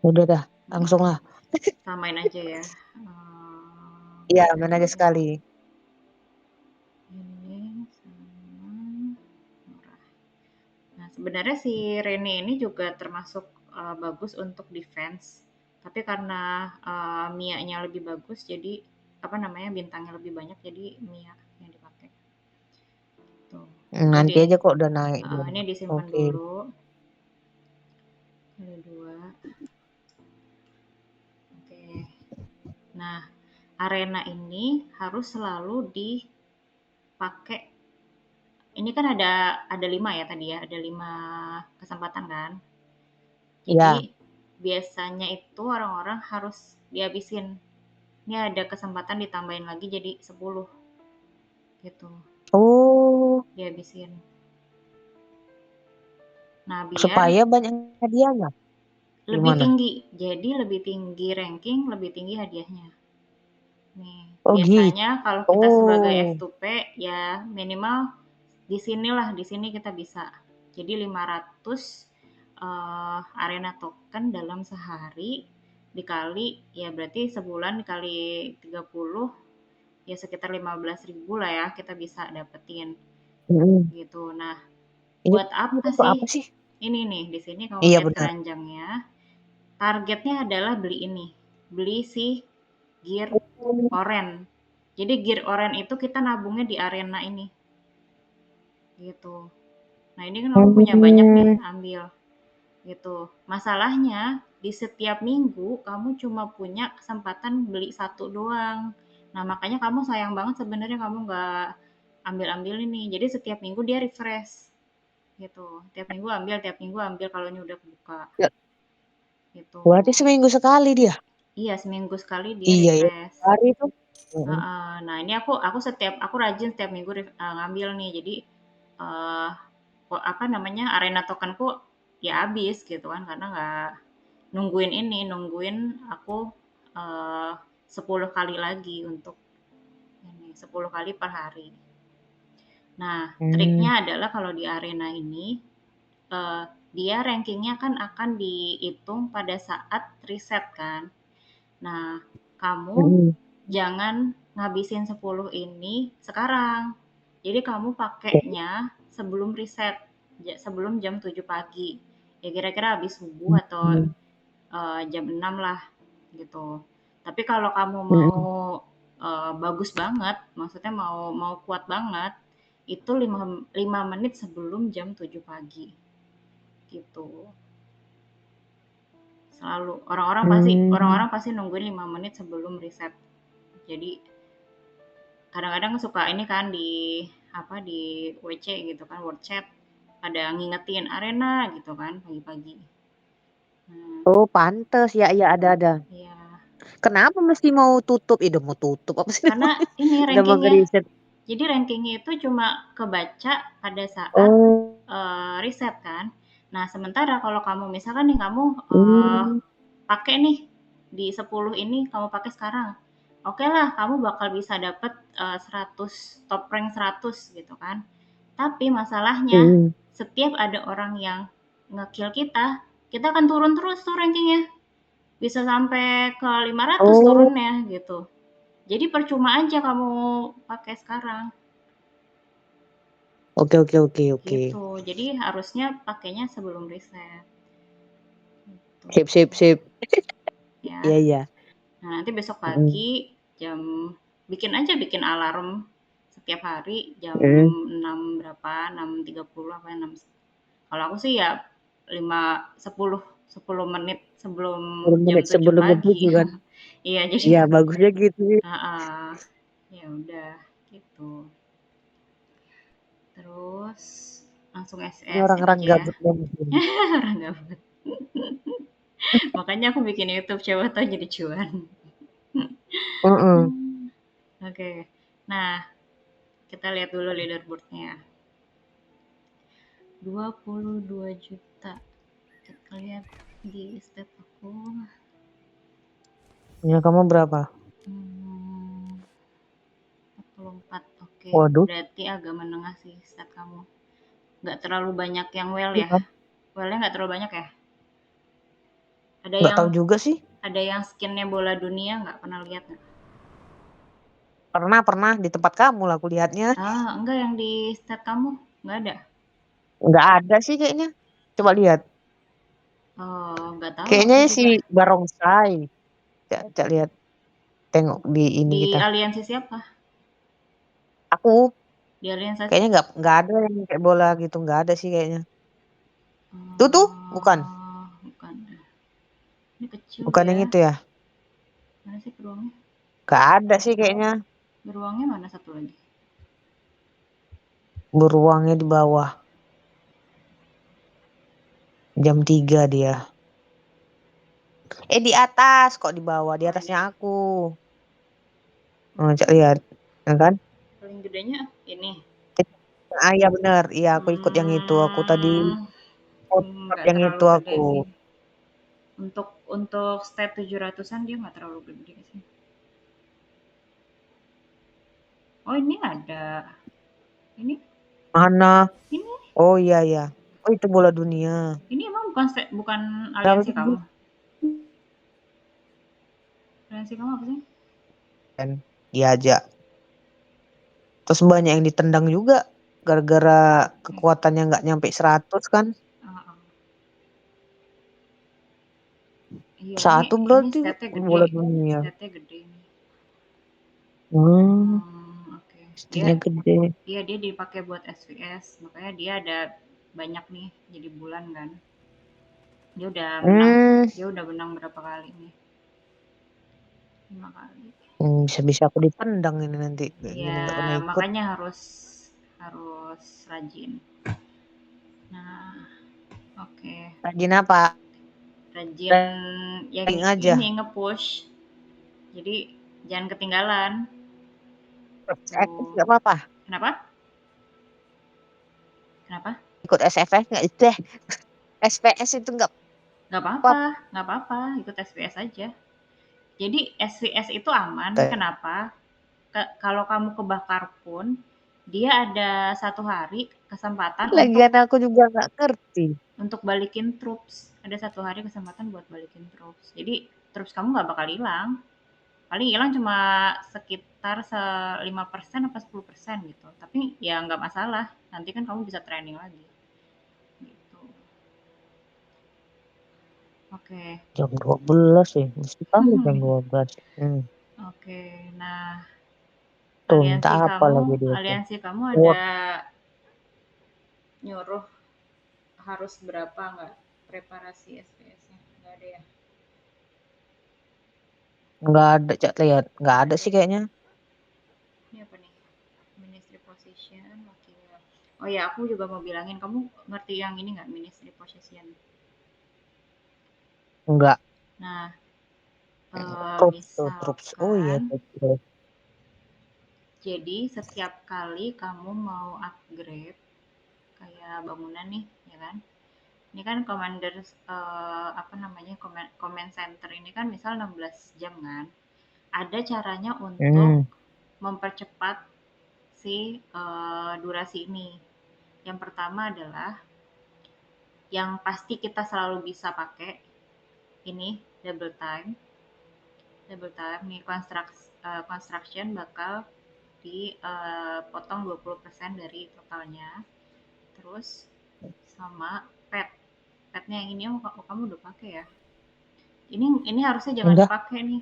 udah dah. Langsung Mm, lah. Samain aja ya. Iya, Bentar main aja ya. sekali. Ini sama Nora. Nah, sebenarnya si Rene ini juga termasuk bagus untuk defense. Tapi karena Mia-nya lebih bagus, jadi apa namanya bintangnya lebih banyak, jadi Mia yang dipakai. Tuh. Ini Nanti aja kok udah naik dia. ini disimpan Oke. dulu. Ada dua. Oke. Nah, arena ini harus selalu dipakai. Ini kan ada 5 ya tadi ya, ada 5 kesempatan kan. Jadi Ya. biasanya itu orang-orang harus dihabisin. Ini ada kesempatan ditambahin lagi jadi 10 gitu. Oh, Dihabisin. Nah, biar supaya banyak hadiahnya. lebih Gimana? tinggi. Jadi lebih tinggi ranking, lebih tinggi hadiahnya. Nih, Oh gitu. biasanya kalau kita sebagai Oh. F2P ya minimal di sini kita bisa. Jadi 500 arena token dalam sehari dikali ya berarti sebulan dikali 30 ya sekitar 15.000 lah ya kita bisa dapetin Mm. gitu. Nah, Ini buat apa untuk sih? apa sih? Ini nih, di sini kalau Iya lihat benar. keranjangnya, targetnya adalah beli ini. Beli si gear oren. Jadi gear oren itu kita nabungnya di arena ini gitu. Nah, ini kan kamu punya banyak nih, Hmm. ambil gitu. Masalahnya di setiap minggu kamu cuma punya kesempatan beli satu doang. Nah, makanya kamu sayang banget sebenarnya kamu nggak ambil-ambil ini. Jadi setiap minggu dia refresh gitu. Tiap minggu ambil kalau ini udah kebuka Ya, gitu. berarti seminggu sekali dia. Iya, seminggu sekali dia Iya ya. refresh. Hari itu. Mm. Nah, ini aku rajin setiap minggu ngambil nih. Jadi eh apa namanya arena tokenku ya habis gitu kan karena nggak nungguin aku eh 10 kali lagi untuk ini. 10 kali per hari. Nah, Hmm. triknya adalah kalau di arena ini, dia rankingnya kan akan dihitung pada saat reset kan. Nah, kamu Mm-mm. jangan ngabisin 10 ini sekarang. Jadi kamu pakainya sebelum reset, sebelum jam 7 pagi. Ya kira-kira habis subuh atau Mm-mm. jam 6 lah gitu. Tapi kalau kamu mau Mm-mm. bagus banget, maksudnya mau mau kuat banget, itu 5 menit sebelum jam 7 pagi gitu. Selalu Hmm. orang-orang pasti nungguin 5 menit sebelum reset. Jadi kadang-kadang suka ini kan di apa di WC gitu kan, word chat ada ngingetin arena gitu kan pagi-pagi. Nah, Oh, pantes. Ya, iya ada. ya Kenapa mesti mau tutup? Ih, udah mau tutup apa sih? karena ini Udah mau rankingnya, ngeriset. jadi rankingnya itu cuma kebaca pada saat Oh. riset kan. Nah, sementara kalau kamu misalkan nih kamu Hmm. pakai nih di 10 ini kamu pakai sekarang. Oke lah, kamu bakal bisa dapet 100 top rank 100 gitu kan. Tapi masalahnya Mm-mm. setiap ada orang yang ngekill kita akan turun terus tuh rankingnya. Bisa sampai ke 500 Oh, turunnya gitu. Jadi percuma aja kamu pakai sekarang. oke oke oke oke. Gitu. Jadi harusnya pakainya sebelum reset. Gitu. Sip sip sip. Iya Ya. iya. Nah, nanti besok Mm-mm. pagi bikin alarm setiap hari jam Mm. 6 berapa, 6.30 apa 6. Kalau aku sih ya 5 10 menit sebelum 10 jam menit 7 sebelum jam pagi. 7 kan. Iya, jadi Iya, bagusnya gitu sih. ya udah gitu. Terus langsung Ini SS-in orang-orang aja ya. gabut banget ini. Orang gabut. Makanya aku bikin YouTube coba tahu jadi cuan. Heeh. Hmm, Oke. Nah, kita lihat dulu leaderboardnya. 22 juta. Kita lihat di step aku. Ya, kamu berapa? 44. Oke. Waduh, Berarti agak menengah sih stat kamu. Nggak terlalu banyak yang well ya. iya. Wellnya nggak terlalu banyak ya. Ada Nggak yang tahu juga sih. skinnya bola dunia nggak pernah lihat nggak? Pernah pernah di tempat kamu lah aku lihatnya. Enggak yang di stat kamu nggak ada. Nggak ada sih kayaknya. Coba lihat. Oh, nggak tahu Kayaknya aku si juga. Barongsai. Cak lihat. Tengok di ini Di kita. aliansi siapa? Aku Di aliansi. kayaknya nggak ada yang kayak bola gitu. Nggak ada sih kayaknya. Tuh, bukan. Bukan. Ini kecil Bukan yang ya. itu ya. Mana sih beruangnya? Nggak ada sih kayaknya. Beruangnya mana satu lagi? Beruangnya di bawah. Jam 3 dia. Di atas kok di bawah. Di Oh atasnya ini. aku. Oh, cak Hmm, lihat. Ya kan? paling gedenya ini. Iya bener. Iya aku ikut yang itu. Aku tadi Hmm, ikut nggak yang terlalu itu aku. gede sih. Untuk step 700-an dia nggak terlalu gede sih. Oh ini ada. Ini Mana? ini Oh iya iya. Oh itu bola dunia. ini emang bukan Berapa aliansi sih? kamu? Aliansi kamu apa sih? Kan diajak. Terus banyak yang ditendang juga. Gara-gara Oke. kekuatannya nggak nyampe 100 kan. Ah, ah. Iya Satu ini berarti statnya gede. bola dunia. Statnya gede ini. Hmm, Oke. Dia pastinya gede. dia dipakai buat SVS, makanya dia ada banyak nih jadi bulan kan. Dia udah menang, Hmm, berapa kali nih? 5 kali. bisa-bisa aku ditendang ini nanti. Kayak gini Iya, nggak pernah ikut. makanya harus harus rajin. Nah, oke. Rajin apa? Rajin yang Ranking ini aja. nge-push. Jadi jangan ketinggalan. SFF Tuh. nggak apa-apa. Kenapa? Kenapa? Ikut SFF nggak deh. SPS itu nggak Nggak apa-apa, apa-apa. nggak apa-apa, ikut SVS aja. Jadi SVS itu aman, kenapa? kalau kamu kebakar pun, dia ada 1 hari kesempatan untuk Lagian aku juga nggak ngerti. balikin troops. Ada 1 hari kesempatan buat balikin troops. Jadi troops kamu nggak bakal hilang. Paling hilang cuma sekitar 5% apa 10% gitu. Tapi ya nggak masalah. Nanti kan kamu bisa training lagi. Gitu. Oke. Jam 12 ya, mesti tahu jam 12. Hmm. Oke. Nah, Tuh minta apa lagi dia tuh. aliansi kamu Wah, ada nyuruh harus berapa nggak preparasi SPS-nya? Nggak ada ya? nggak ada, Cak, lihat. Nggak Nggak ada ada sih ya? kayaknya. Ini apa nih? Ministry position, wakilnya. Oh ya, aku juga mau bilangin, kamu ngerti yang ini nggak, ministry position? Nggak. Nah, Troops tuh, troops. Oh iya, misalkan, troops. jadi setiap kali kamu mau upgrade, kayak bangunan nih, ya kan? Ini kan commander, apa namanya, command center ini kan misal 16 jam kan? Ada caranya untuk Hmm. mempercepat si durasi ini. Yang pertama adalah yang pasti kita selalu bisa pakai ini double time. Double time nih construction bakal dipotong 20% dari totalnya. Terus sama pet. Petnya yang ini kamu udah pakai ya. Ini harusnya jangan Udah. dipakai nih.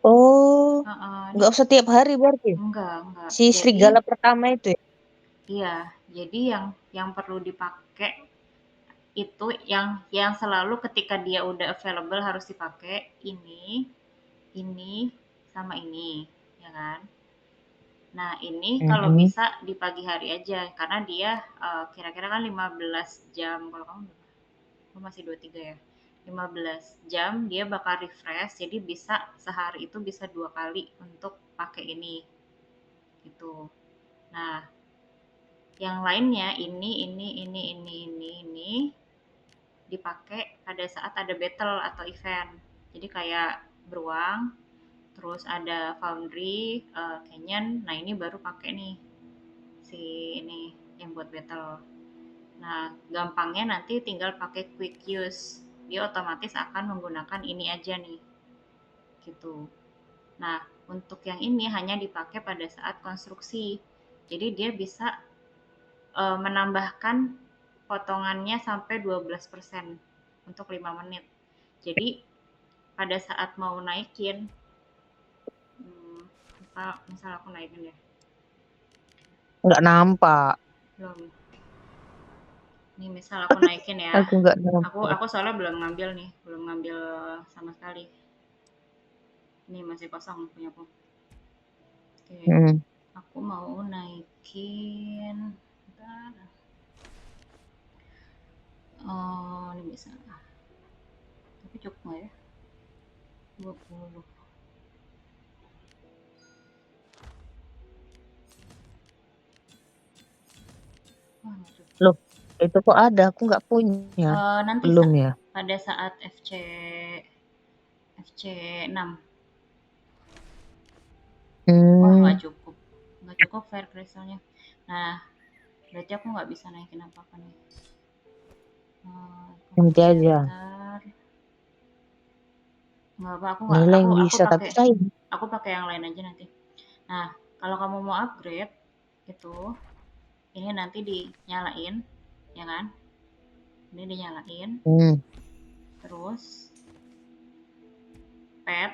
Oh, Ini nggak usah tiap hari berarti. enggak. Si Jadi serigala pertama itu ya. iya, jadi yang perlu dipakai itu yang selalu ketika dia udah available harus dipakai ini sama ini, ya kan? Nah, ini kalau Mm-mm. bisa di pagi hari aja karena dia kira-kira kan 15 jam kalau kamu masih 23 ya. 15 jam dia bakal refresh jadi bisa sehari itu bisa 2 kali untuk pakai ini gitu. Nah, yang lainnya ini dipakai pada saat ada battle atau event. Jadi kayak beruang, terus ada foundry, canyon. Nah, ini baru pakai nih si ini yang buat battle. Nah, gampangnya nanti tinggal pakai quick use. Dia otomatis akan menggunakan ini aja nih, gitu. Nah, untuk yang ini hanya dipakai pada saat konstruksi. Jadi dia bisa menambahkan potongannya sampai 12% untuk 5 menit. Jadi pada saat mau naikin, misal aku naikin ya, Nggak nampak. belum. Nih misal aku naikin ya, Aku nggak aku nampak. aku soalnya belum ngambil nih, belum ngambil sama sekali. Ini masih kosong punya aku. Oke, Hmm. aku mau naikin. Bentar. Oh, ini bisa. Tapi cukup nggak ya? 20. Wah, nggak cukup. Loh, itu kok ada? Aku nggak punya. Nanti Belum ya? pada saat FC 6. Wah, Hmm, nggak cukup fire crystalnya. Nah, berarti aku nggak bisa naikin apa-apa nih. Command nanti aja. center, nggak apa, Ini lah yang bisa, tapi saya. aku pakai yang lain aja nanti. Nah, kalau kamu mau upgrade, itu, ini nanti dinyalain, ya kan? Ini dinyalain, Hmm. terus pet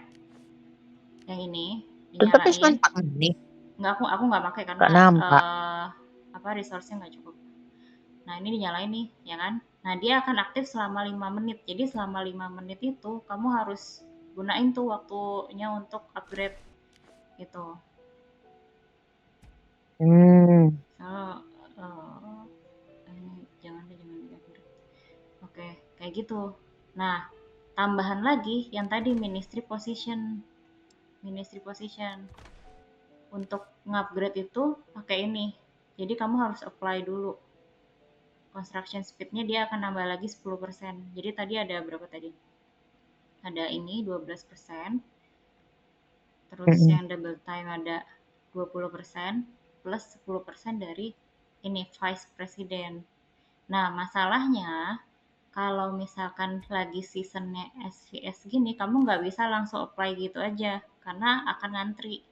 yang ini Tapi cuma dinyalain. 4 menit. Nggak, aku nggak pakai Nggak karena nampak. apa resource-nya nggak cukup. Nah, ini dinyalain nih, ya kan? Nah, dia akan aktif selama 5 menit. Jadi selama 5 menit itu kamu harus gunain tuh waktunya untuk upgrade gitu. Hmm. So, jangan deh, jangan di upgrade. Oke, kayak gitu. Nah, tambahan lagi yang tadi ministry position. Ministry position. Untuk ngupgrade itu pakai ini. Jadi kamu harus apply dulu. Construction speed-nya dia akan nambah lagi 10%. Jadi tadi ada berapa tadi? Ada ini 12%, terus Mm-mm. yang double time ada 20% plus 10% dari ini vice president. Nah, masalahnya kalau misalkan lagi seasonnya SVS gini, kamu nggak bisa langsung apply gitu aja, karena akan ngantri.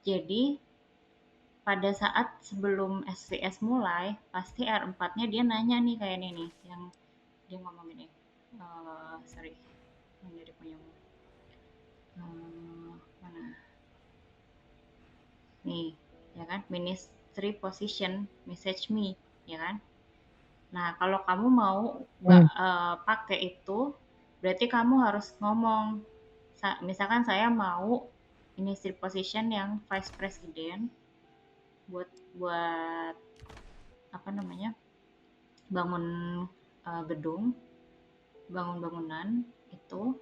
Jadi, pada saat sebelum SVS mulai, pasti R4-nya dia nanya nih kayak ini nih, yang dia ngomong gini, sorry, yang dari punyamu. Mana? Nih, ya kan? Ministry position, message me, ya kan? Nah, kalau kamu mau Mm. pakai itu, berarti kamu harus ngomong. Misalkan saya mau ministry position yang vice president buat buat apa namanya bangun gedung, bangun bangunan itu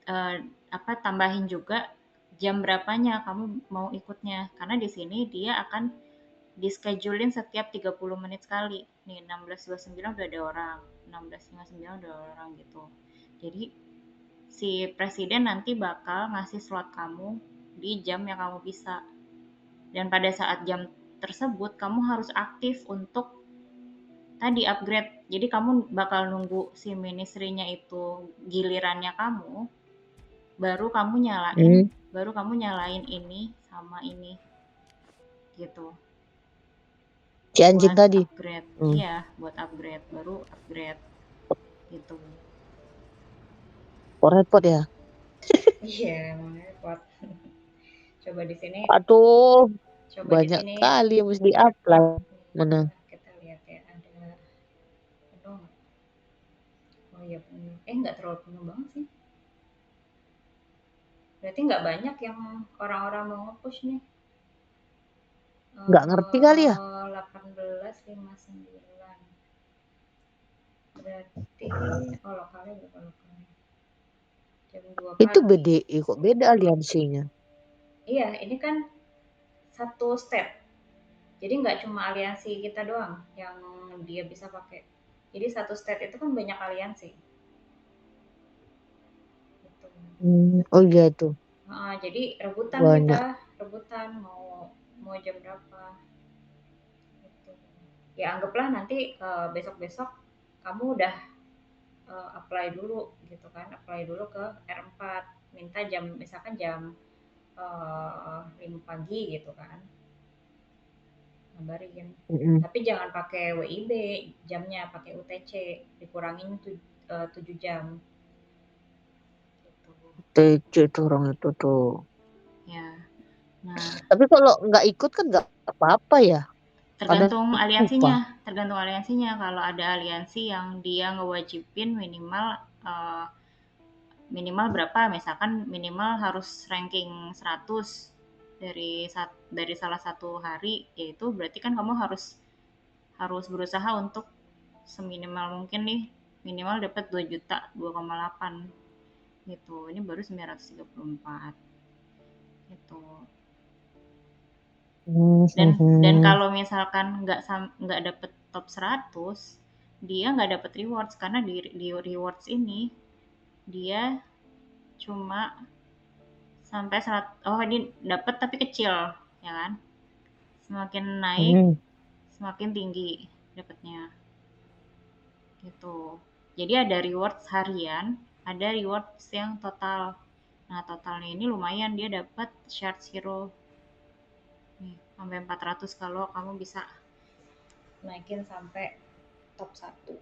eh, apa tambahin juga jam berapanya kamu mau ikutnya karena di sini dia akan di-schedule-in setiap 30 menit sekali. Nih 16.29 udah ada orang, 16.59 udah ada orang gitu. Jadi si presiden nanti bakal ngasih slot kamu di jam yang kamu bisa. Dan pada saat jam tersebut kamu harus aktif untuk tadi upgrade. Jadi kamu bakal nunggu si ministry-nya itu gilirannya kamu, baru kamu nyalain, Mm. baru kamu nyalain ini sama ini gitu. Si anjing Buat tadi. upgrade. Mm. Iya, buat upgrade, baru upgrade gitu. Kok repot ya? Iya, emang repot. Coba di sini, Aduh, coba di banyak sini. kali yang mesti di-apply. Mana? Bentar, kita lihat ya, ada penuh. Oh iya penuh. Nggak terlalu penuh banget sih. Berarti nggak banyak yang orang-orang mau nge-push nih. Nggak ngerti kali ya? 18.59. Berarti, oh lokalnya berapa lokalnya? Jam 2 Itu pagi. BDI kok beda aliansinya. Iya, ini kan satu step. Jadi nggak cuma aliansi kita doang yang dia bisa pakai. Jadi satu state itu kan banyak aliansi. Gitu. Oh iya tuh. Jadi rebutan kita, Banyak. rebutan mau mau jam berapa. Gitu. Ya anggaplah nanti besok-besok kamu udah apply dulu gitu kan, apply dulu ke R4, minta jam misalkan jam 5 pagi gitu kan, ngabarin. Mm-mm. Tapi jangan pakai WIB jamnya, pakai UTC, dikurangin 7 jam gitu. TC tuh orang itu tuh. Ya, nah Tapi kalau nggak ikut kan nggak apa-apa ya. Kadang tergantung lupa. aliansinya, tergantung aliansinya. Kalau ada aliansi yang dia ngewajibin minimal eh, minimal berapa, misalkan minimal harus ranking 100 dari salah satu hari, yaitu berarti kan kamu harus harus berusaha untuk seminimal mungkin nih, minimal dapat 2 juta, 2,8 gitu. Ini baru 934 gitu. Dan Mhm. kalau misalkan nggak dapet top 100, dia nggak dapet rewards karena di rewards ini dia cuma sampai oh ini dapet tapi kecil, ya kan? Semakin naik Mhm. semakin tinggi dapatnya gitu. Jadi ada rewards harian, ada rewards yang total. Nah, totalnya ini lumayan, dia dapat share zero nih sampai 400 kalau kamu bisa naikin sampai top 1.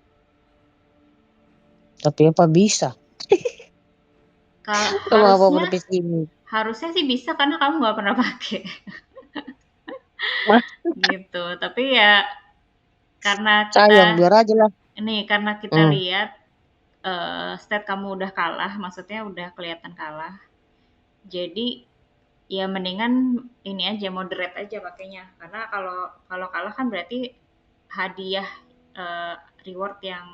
Tapi apa bisa sama apa Harusnya podcast ini? harusnya sih bisa karena kamu nggak pernah pakai Mas, gitu. Tapi ya karena sayang kita biar aja lah. karena kita Hmm. lihat state kamu udah kalah, maksudnya udah kelihatan kalah. Jadi ya mendingan ini aja moderate aja pakainya. Karena kalau kalau kalah kan berarti hadiah eh, reward yang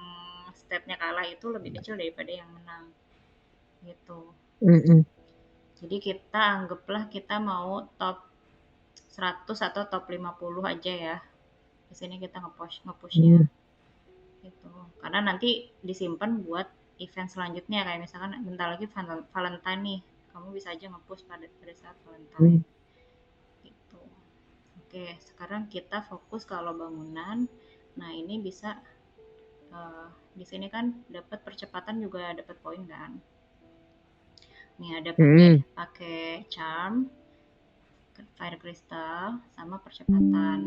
state-nya kalah itu lebih kecil daripada yang menang gitu. Mm-mm. Jadi kita anggaplah kita mau top 100 atau top 50 aja ya. Di sini kita ngepushnya Hmm. gitu. Karena nanti disimpan buat event selanjutnya kayak misalkan bentar lagi Valentine nih. kamu bisa aja ngepost pada saat Hmm. Valentine gitu. Oke, sekarang kita fokus kalau bangunan. Nah, ini bisa eh, di sini kan dapat percepatan juga dapat poin kan. Nih ada pakai Hmm. pakai charm, fire crystal, sama percepatan.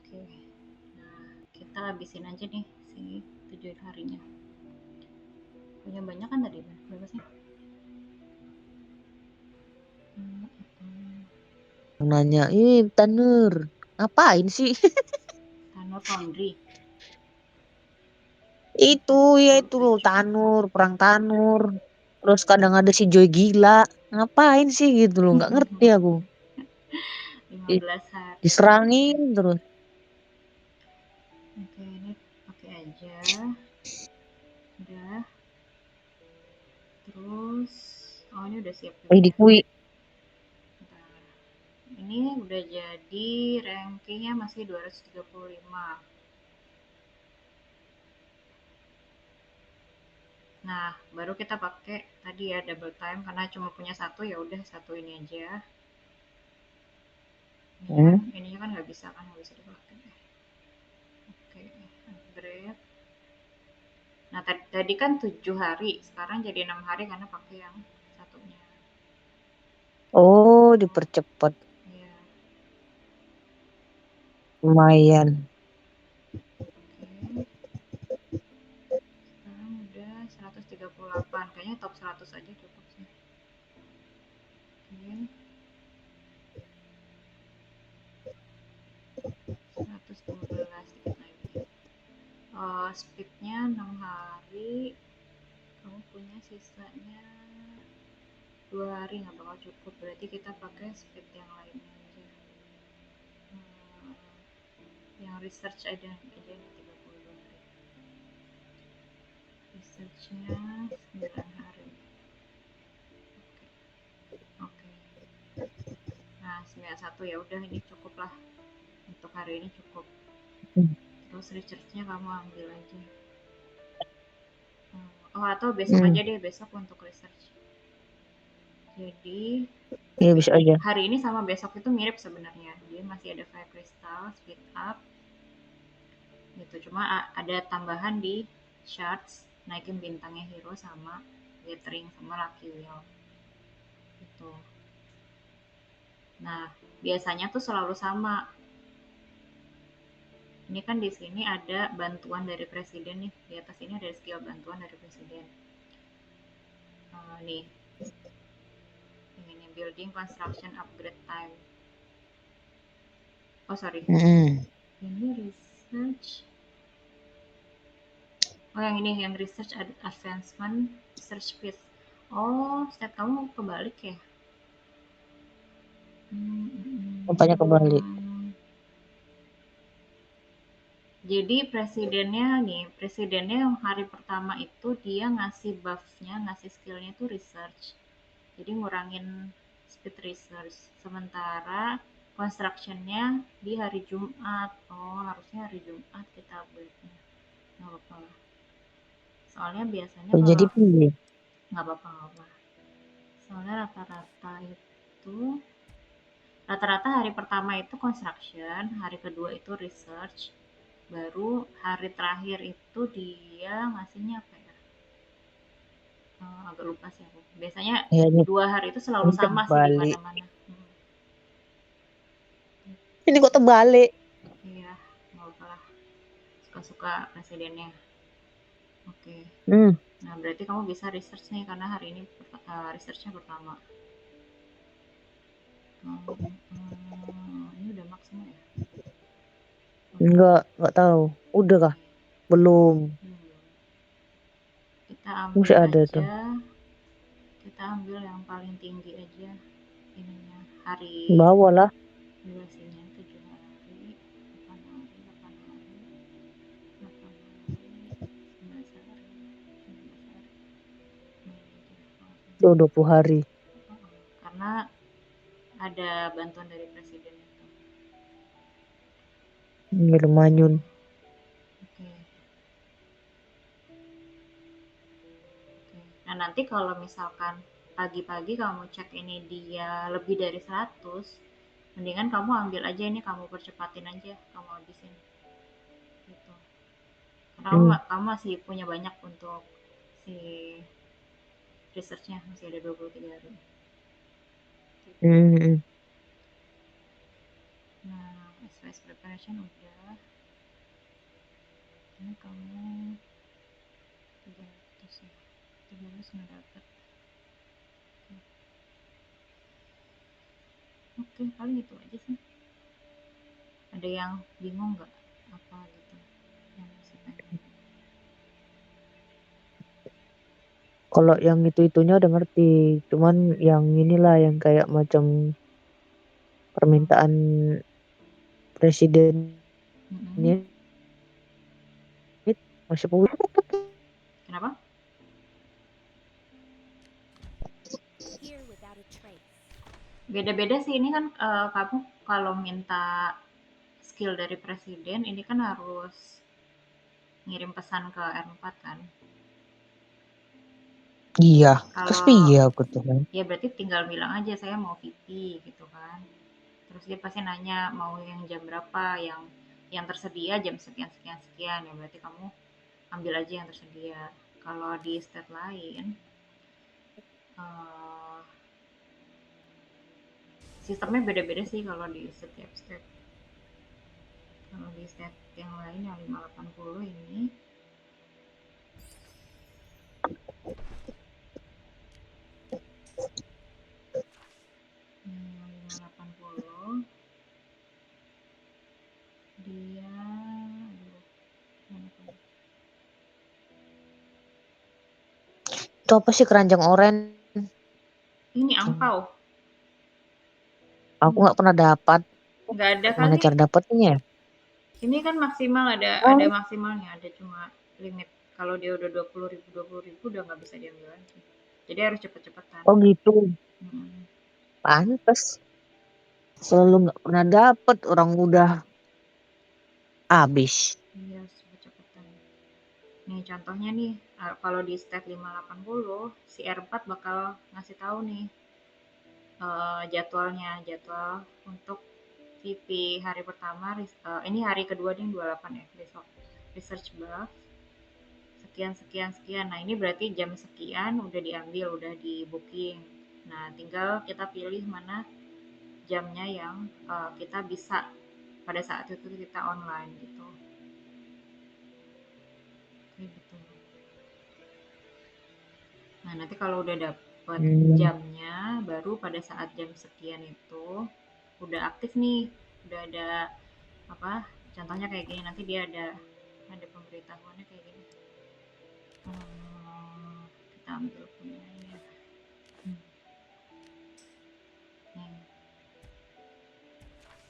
Oke, nah kita habisin aja nih si 7 harinya. Punya banyak kan tadi, berapa sih? Hmm, hmm. Nanya, Tanur, ngapain sih? Tanur Foundry. Itu, Apa? ya Tour itu loh, page. Tanur, perang Tanur. Terus kadang ada si Joy gila. Ngapain sih gitu loh, nggak ngerti aku. lima Di- belas hari. Diserangin terus. Oke, ini pakai aja. Udah. Terus, oh ini udah siap juga Di ya. kui. Bentar. Ini udah jadi rankingnya masih 235. Nah, baru kita pakai tadi ya double time karena cuma punya satu ya udah satu ini aja. Hmm. Ininya kan nggak bisa dipakai. Oke, upgrade. Nah, tadi kan 7 hari, sekarang jadi 6 hari karena pakai yang satunya. Oh, Oh, dipercepat. iya. Lumayan. Oke, sekarang udah 138. Kayaknya top 100 aja cukup sih. Oke, 112 dikit lagi. Speednya 6 hari. Kamu punya sisanya 2 hari nggak bakal cukup. Berarti kita pakai speed yang lainnya aja. Hmm, yang research aja nih 32 hari. Researchnya 9 hari. Oke. Nah, 91 ya udah ini cukup lah. Untuk hari ini cukup. Hmm. Terus researchnya kamu ambil aja. Oh atau besok Hmm. aja deh besok untuk research. Jadi Iya bisa aja. hari ini sama besok itu mirip sebenarnya. Dia masih ada fire crystal, speed up, gitu. Cuma ada tambahan di shards, naikin bintangnya hero sama gathering sama lucky wheel. Gitu. Nah, biasanya tuh selalu sama. Ini kan di sini ada bantuan dari presiden nih. Di atas ini ada skill bantuan dari presiden. Nih, ini building construction upgrade time. Oh sorry, Hmm. ini research. Oh yang ini yang research advancement research phase. Oh, stat kamu kebalik ya? Hmm, hmm, Apanya kembali? hmm. Jadi presidennya yang hari pertama itu dia ngasih buffnya, ngasih skillnya itu research. Jadi ngurangin speed research. Sementara constructionnya di hari Jumat. Oh, harusnya hari Jumat kita upgrade-nya. Nggak apa-apa lah. Soalnya biasanya Oh, jadi kalau pilih. nggak apa-apa. Soalnya rata-rata hari pertama itu construction, hari kedua itu research, baru hari terakhir itu dia ngasihnya apa ya? Agak lupa sih aku. Biasanya Ya, 2 hari itu selalu ini sama sih di terbalik. mana-mana. Ini kok terbalik? Iya, nggak apa lah. Suka-suka presidennya. Oke. Hmm. Nah, berarti kamu bisa research nih karena hari ini researchnya pertama. Ini udah max semua ya? Oke. Enggak tahu. Udah kah? Oke. Belum. Hmm. Kita ambil Masih ada tuh. aja, kita ambil yang paling tinggi aja ininya. Hari Bawa lah. durasinya 7 hari, 8 hari, 8 hari, 8 hari, 11 hari, 11 hari. Main aja langsung. 20 hari. Karena ada bantuan dari presiden itu. Ini lumayan. Oke. Nah, nanti kalau misalkan pagi-pagi kamu cek ini dia lebih dari 100, mendingan kamu ambil aja ini, kamu percepatin aja, kamu habisin gitu. Karena Hmm. kamu masih punya banyak untuk si researchnya, masih ada 23 hari gitu. Hmm. Hmm. Nah, SPS preparation udah, ini kamu 300 ya, 300 nggak dapet. Oke, paling itu aja sih. Ada yang bingung nggak apa gitu yang masih pengen? Kalau yang itu-itunya udah ngerti. Cuman yang inilah yang kayak macam permintaan presidennya Mm-mm. itu masih punya. Kenapa? Beda-beda sih ini kan, kamu kalau minta skill dari presiden ini kan harus ngirim pesan ke R4 kan. Iya, terus Kalau iya aku tuh kan. ya berarti tinggal bilang aja saya mau VP gitu kan. Terus dia pasti nanya mau yang jam berapa, yang tersedia jam sekian sekian sekian, ya berarti kamu ambil aja yang tersedia. Kalau di state lain, eh, sistemnya beda-beda sih kalau di setiap state. Kalau di state yang lain yang 580 ini, 580 dia, aduh, mana tuh? Itu apa sih keranjang oren? Ini angpau. Aku nggak pernah dapat. Nggak ada Mana kali. cara dapetnya ya? Ini kan maksimal, ada Oh, maksimalnya, ada cuma limit. Kalau dia udah 20.000 udah nggak bisa diambil lagi. Jadi harus cepet-cepetan. oh gitu. Hmm, Pantes. Selalu nggak pernah dapet. Orang udah habis. iya harus cepet-cepetan. Nih contohnya nih, kalau di step 580 si R4 bakal ngasih tahu nih, jadwal untuk VP hari pertama, ini hari kedua nih 28 ya besok, research buff sekian sekian sekian. Nah ini berarti jam sekian udah diambil, udah di booking. Nah tinggal kita pilih mana jamnya yang, kita bisa pada saat itu kita online gitu. Kayak gitu. Nah, nanti kalau udah dapet Hmm. jamnya, baru pada saat jam sekian itu udah aktif nih, udah ada apa? Contohnya kayak gini, nanti dia ada pemberitahuannya kayak gini. Kita ambil punya ini ya. Hmm, nih.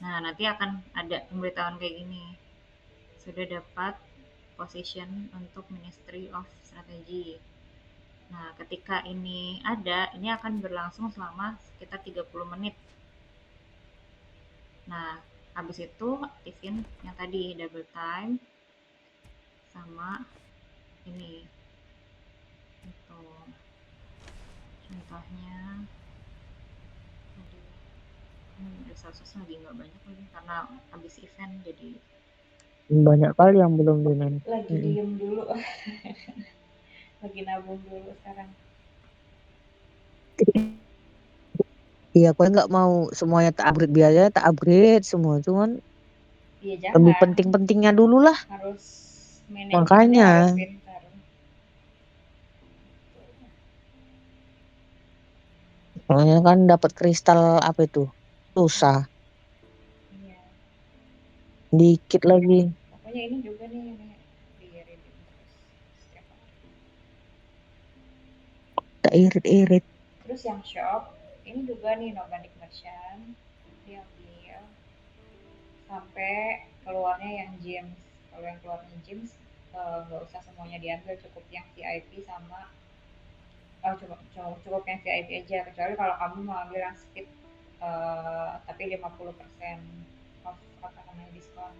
Nah, nanti akan ada pemberitahuan kayak gini. Sudah dapat position untuk Ministry of Strategy. Nah, ketika ini ada, ini akan berlangsung selama sekitar 30 menit. Nah, habis itu aktifin yang tadi double time sama ini. Itu contohnya tadi, resources lagi nggak banyak lagi karena habis event jadi Banyak kali yang belum dimain. lagi Mm-mm. diem dulu, lagi nabung dulu sekarang. Iya, aku nggak mau semuanya tak upgrade, biaya tak upgrade semua. Cuman Iya lebih jangan, penting-pentingnya dulu lah. harus manajemennya Makanya, harus pintar. makanya kan dapat kristal apa itu? Susah. Iya, Dikit lagi. pokoknya ini juga nih ini di reading terus setiap hari. Tak irit-irit. Terus yang shop ini juga nih organic merchant diambil sampai keluarnya yang James. Kalau yang keluarnya James, nggak usah semuanya diambil, cukup yang VIP sama, cukup, cukup, cukup yang VIP aja, kecuali kalau kamu mau ambil yang speed, tapi 50% off, apa namanya, diskon,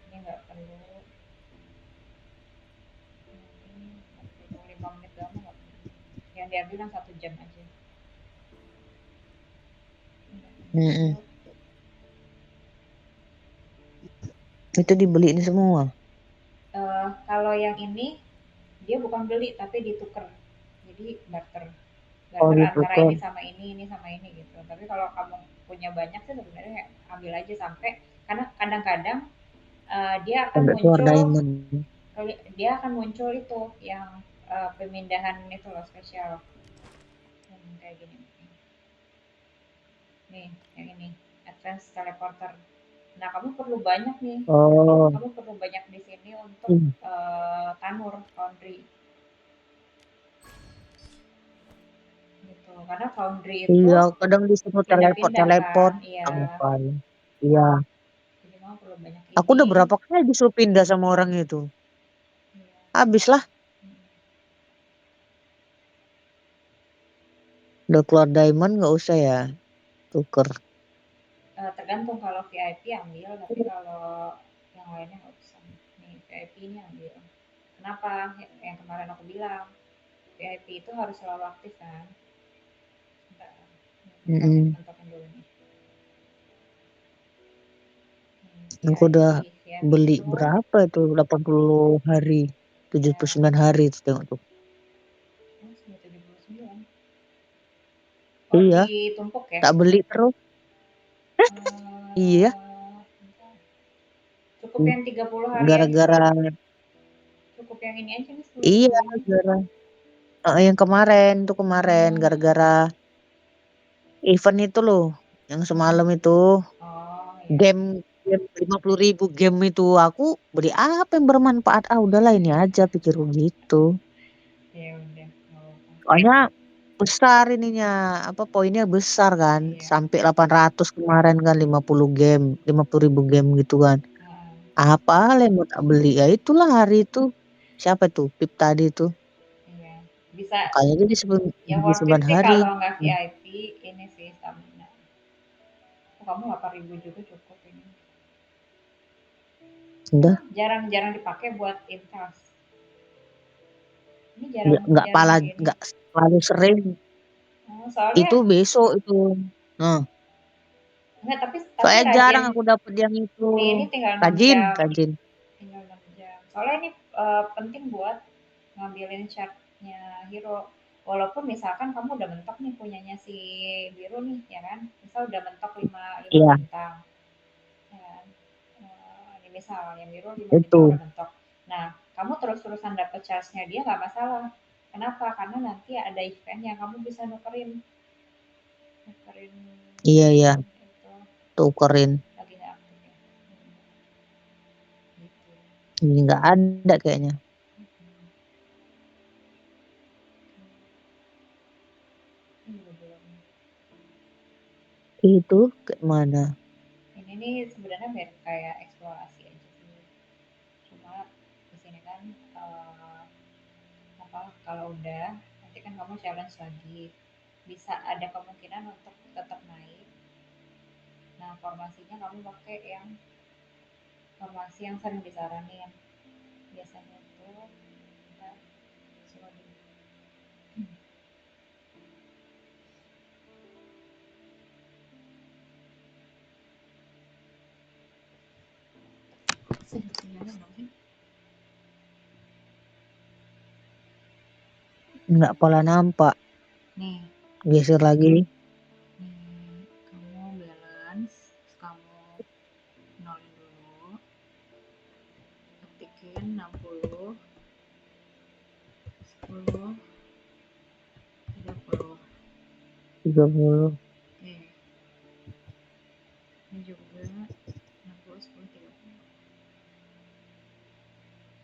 ini nggak perlu, ini 45 menit doang nggak yang diambil yang 1 jam aja. Mm-mm. Itu dibeliin semua. Kalau yang ini dia bukan beli tapi ditukar, jadi barter Oh barter antara ditukar ini sama ini sama ini gitu. Tapi kalau kamu punya banyak sih sebenarnya ambil aja sampai, karena kadang-kadang dia akan sampai keluar muncul, diamond. itu yang pemindahan itu loh spesial yang kayak gini nih, yang ini advance teleporter. Nah kamu perlu banyak nih, Oh, kamu perlu banyak di sini untuk hmm. tanur foundry gitu, karena foundry itu Iya, kadang disuruh pindah-pindah kan, teleport iya, sama apa. Iya, jadi kamu perlu banyak aku ini. udah berapa kali disuruh pindah sama orang itu. Iya. Habislah, Mm. udah keluar diamond nggak usah ya, tuker. Tergantung, kalau VIP ambil, tapi kalau yang lainnya nggak usah. Nih VIP ini ambil. Kenapa? Yang kemarin aku bilang VIP itu harus selalu aktif kan. Bentar, Mm-mm. mentokin dulu nih. Aku udah VIP beli itu berapa itu? 80 hari, tujuh ya, puluh sembilan hari itu tengok tuh. sudah 79. Oh Iya, ditumpuk ya. tak beli terus. Iya, Bentar. Cukup yang 30 hari aja. gara-gara Cukup yang ini aja nih, 10.000 iya, ini. gara yang kemarin tuh kemarin Hmm. gara-gara event itu loh, yang Hmm. semalam itu Oh iya. game game 50.000 game itu aku beli apa yang bermanfaat? Ah udahlah ini aja pikirku gitu. Ya udah, nggak apa-apa. Soalnya besar ininya apa poinnya besar kan Iya. sampai 800 kemarin kan 50 game 50.000 game gitu kan. Heeh. Apa yang mau tak beli ya itulah hari itu siapa tuh Pip tadi tuh Iya. Bisa, makanya jadi yang di worth it 9 sih hari. kalau nggak Hmm, VIP ini sih stamina. Oh, kamu 8.000 juga cukup ini. udah Jarang-jarang dipakai buat invest. Ini jarang nggak jarang pala ini. nggak terlalu sering Oh, itu soalnya besok itu. Nah, enggak, tapi soalnya rajin. jarang aku dapet yang itu Nih ini tinggal 6 rajin jam. rajin. Tinggal 6 jam. Soalnya ini penting buat ngambilin chartnya hero. Walaupun misalkan kamu udah mentok nih punyanya si biru nih, ya kan? Misal udah mentok 5 Iya bintang. Ya kan? Ini misal yang biru 5 bintang itu udah mentok. Nah, kamu terus-terusan dapet charge-nya dia nggak masalah. Kenapa? Karena nanti ada event yang kamu bisa nukerin, nukerin iya iya itu tukerin lagi nggak aktif ya. Gitu. ini nggak ada kayaknya Ini juga belum. itu kayak mana. Ini nih sebenarnya kayak eksplorasi aja sih. Cuma di sini kan apa, kalau udah nanti kan kamu challenge lagi, bisa ada kemungkinan untuk tetap naik. Nah formasinya kamu pakai yang formasi yang sering disaranin biasanya itu, kita coba dulu. Sinyalnya belum sih. Nggak pola nampak Nih, geser lagi. nih kamu balance, kamu nolin dulu, ketikin 60, 10, 30. 30 Oke, ini juga 60, 10, 30.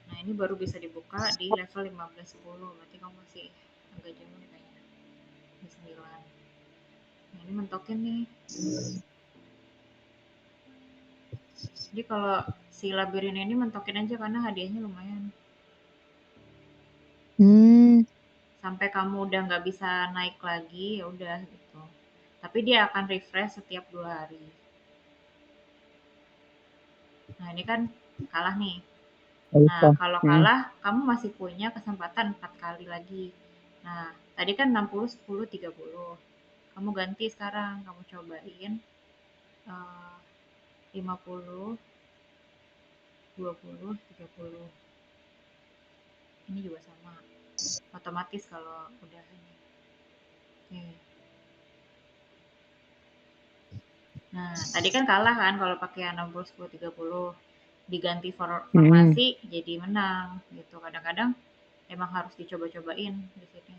Nah, ini baru bisa dibuka di level 15-10. Berarti kamu masih agak jauh nih kayaknya. Di 9. Nah, ini mentokin nih. Jadi kalau si labirin ini mentokin aja karena hadiahnya lumayan. hmm Sampai kamu udah nggak bisa naik lagi, ya udah gitu. Tapi dia akan refresh setiap 2 hari. Nah, ini kan kalah nih. Nah, bisa. kalau Hmm. kalah, kamu masih punya kesempatan 4 kali lagi. Nah, Tadi kan 60, 10, 30. Kamu ganti sekarang, kamu cobain eh, 50, 20, 30. Ini juga sama. Otomatis kalau udah ini. Oke. Nah, tadi kan kalah kan kalau pakai yang 60, 10, 30. Diganti Mm-mm. formasi jadi menang gitu. Kadang-kadang emang harus dicoba-cobain di sini.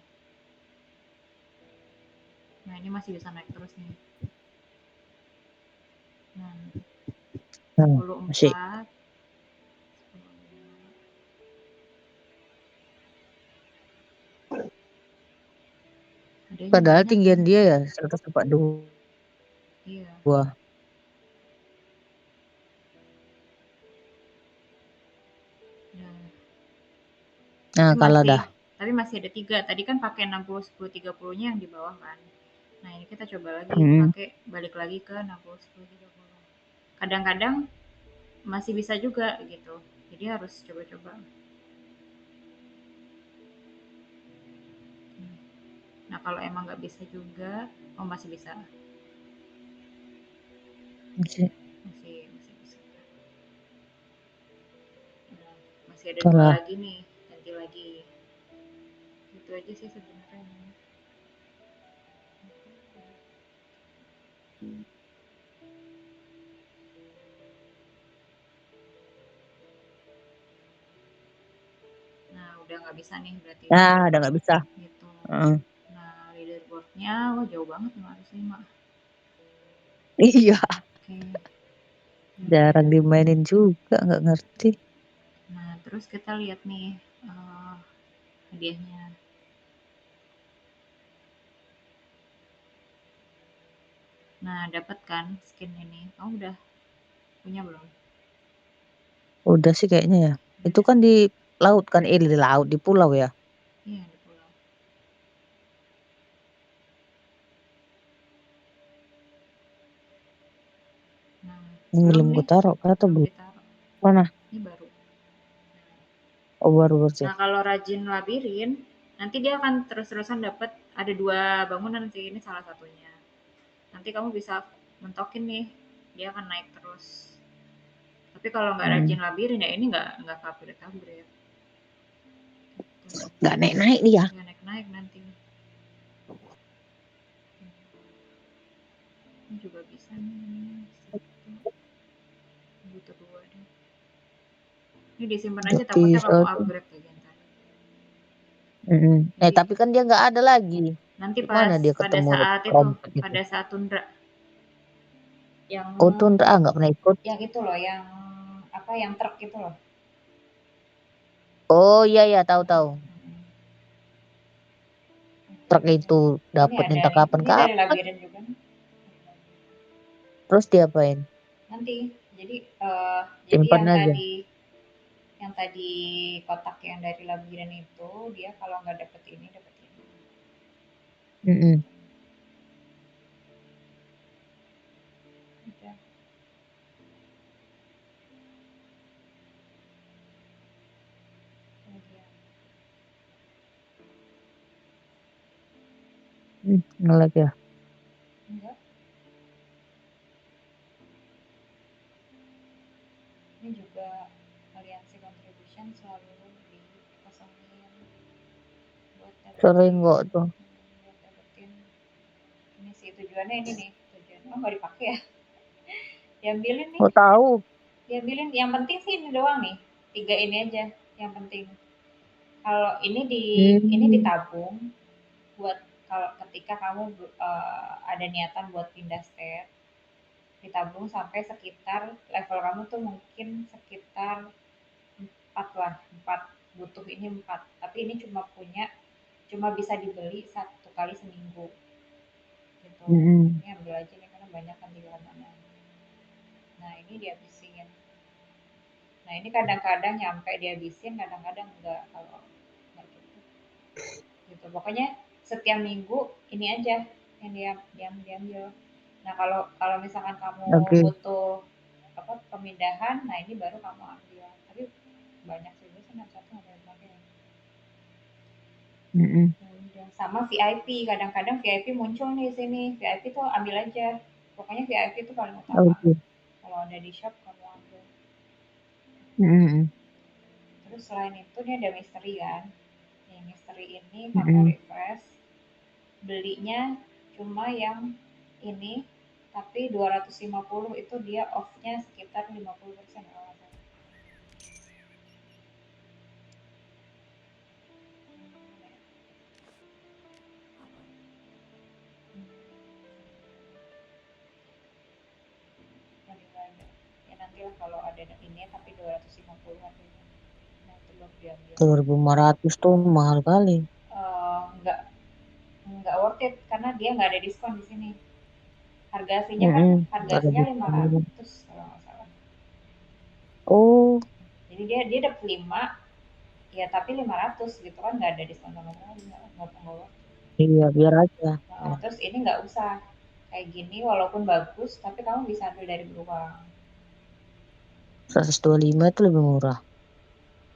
Nah, ini masih bisa naik terus nih. Nah, Nah, masih. 10, 4, 10, hadiahnya Padahal banyak tinggian kan? dia ya 142. Iya. Nah, Nah, tapi kalah masih dah. tapi masih ada tiga. Tadi kan pakai 60, 10, 30-nya yang di bawah kan. Nah, ini kita coba lagi Mm. pakai balik lagi ke 60, 10, 30. Kadang-kadang masih bisa juga gitu. Jadi harus coba-coba. Nah, kalau emang nggak bisa juga, oh masih bisa. Masih Masih bisa. Nah, masih ada dua kalah. lagi nih. Ganti lagi. Itu aja sih sebenarnya. Nah, udah nggak bisa nih berarti. Nah, udah nggak bisa. Gitu. Heeh. Nah, leaderboardnya, wah jauh banget 505. Iya, Oke, ya jarang udah. dimainin juga, nggak ngerti. Nah, terus kita lihat nih hadiahnya. Nah, dapat kan skin ini. Kamu udah punya belum? Udah sih kayaknya ya. Udah Itu deh. kan di laut kan, di laut, di pulau ya. Iya, di pulau. Nah, Ini belum belum gue nih, taruh, atau belum belum? ditaruh. Mana? Ini baru. Oh, baru bersih. Nah, kalau rajin labirin, nanti dia akan terus-terusan dapat ada dua bangunan sih, ini salah satunya. Nanti kamu bisa mentokin nih, dia akan naik terus. Tapi kalau nggak Hmm. rajin labirin ya ini nggak upgrade. Nggak naik-naik dia. Nggak naik-naik nanti. Ini juga bisa nih, ini butuh dua deh. Ini disimpan aja, Nggak takutnya bisa kamu tuh. upgrade lagi ntar. Mm-mm. Jadi Tapi kan dia nggak ada lagi. nanti Gimana pas dia pada ketemu saat itu, rompet itu? pada saat tundra yang Oh, tuh nggak pernah ikut. itu loh, yang apa yang truk itu loh. Oh iya ya, tahu-tahu. Itu Truk bisa. itu Ini dapat ada entah nih, ini dari kapan-kapan. labirin juga nih. Terus diapain? Nanti, jadi jadi Simpan aja. yang tadi kotak yang dari labirin itu dia kalau nggak dapet ini dapet ini. Mm-mm. Udah. Kemudian Ngelag ya. enggak, ini juga aliansi contribution selalu dikosongin Sering kok tuh. buat dapetin ini sih tujuannya, ini nih tujuan. Oh nggak dipakai ya? Diambilin nih, Nggak tahu. diambilin. Yang penting sih ini doang nih, tiga ini aja yang penting. Kalau ini Hmm. ditabung buat kalau ketika kamu ada niatan buat pindah state, ditabung sampai sekitar level kamu tuh mungkin sekitar 4 lah, 4 butuh ini 4. Tapi ini cuma bisa dibeli satu kali seminggu gitu. Mm-mm. Ini ambil aja nih karena banyak kan di mana. Nah ini dihabisin. Nah ini kadang-kadang nyampe dihabisin, kadang-kadang enggak kalau enggak gitu. Gitu. Pokoknya setiap minggu ini aja yang diambil. Nah kalau kalau misalkan kamu Oke. butuh apa pemindahan, nah ini baru kamu ambil. Tapi banyak sih biasanya satu nggak pakai. Mm-mm. Ya sama VIP, kadang-kadang VIP muncul nih sini, VIP tuh ambil aja. Pokoknya VIP itu paling Oh, utama. gitu. Kalau ada di shop kamu ambil. Mm-mm. Terus selain itu dia ada misteri kan. Nih, misteri ini kamu Mm-mm. refresh, belinya cuma yang ini, tapi 250 itu dia off-nya sekitar 50% kalau nggak salah. Lagi nggak ada. Ya nanti lah kalau ada ini tapi 250 harganya. Nah itu baru diambil. 2.500 tuh mahal kali. Nggak worth it karena dia nggak ada diskon di sini. Harga aslinya kan Mm-mm. harga Gak ada aslinya diskon. 500 kalau nggak salah. Oh, Jadi dia dia dapat 5 ya tapi 500 gitu kan nggak ada diskon sama sekali nggak pengeluar. iya biar aja. Nah, terus ini nggak usah kayak gini walaupun bagus tapi kamu bisa ambil dari beruang 125 itu lebih murah.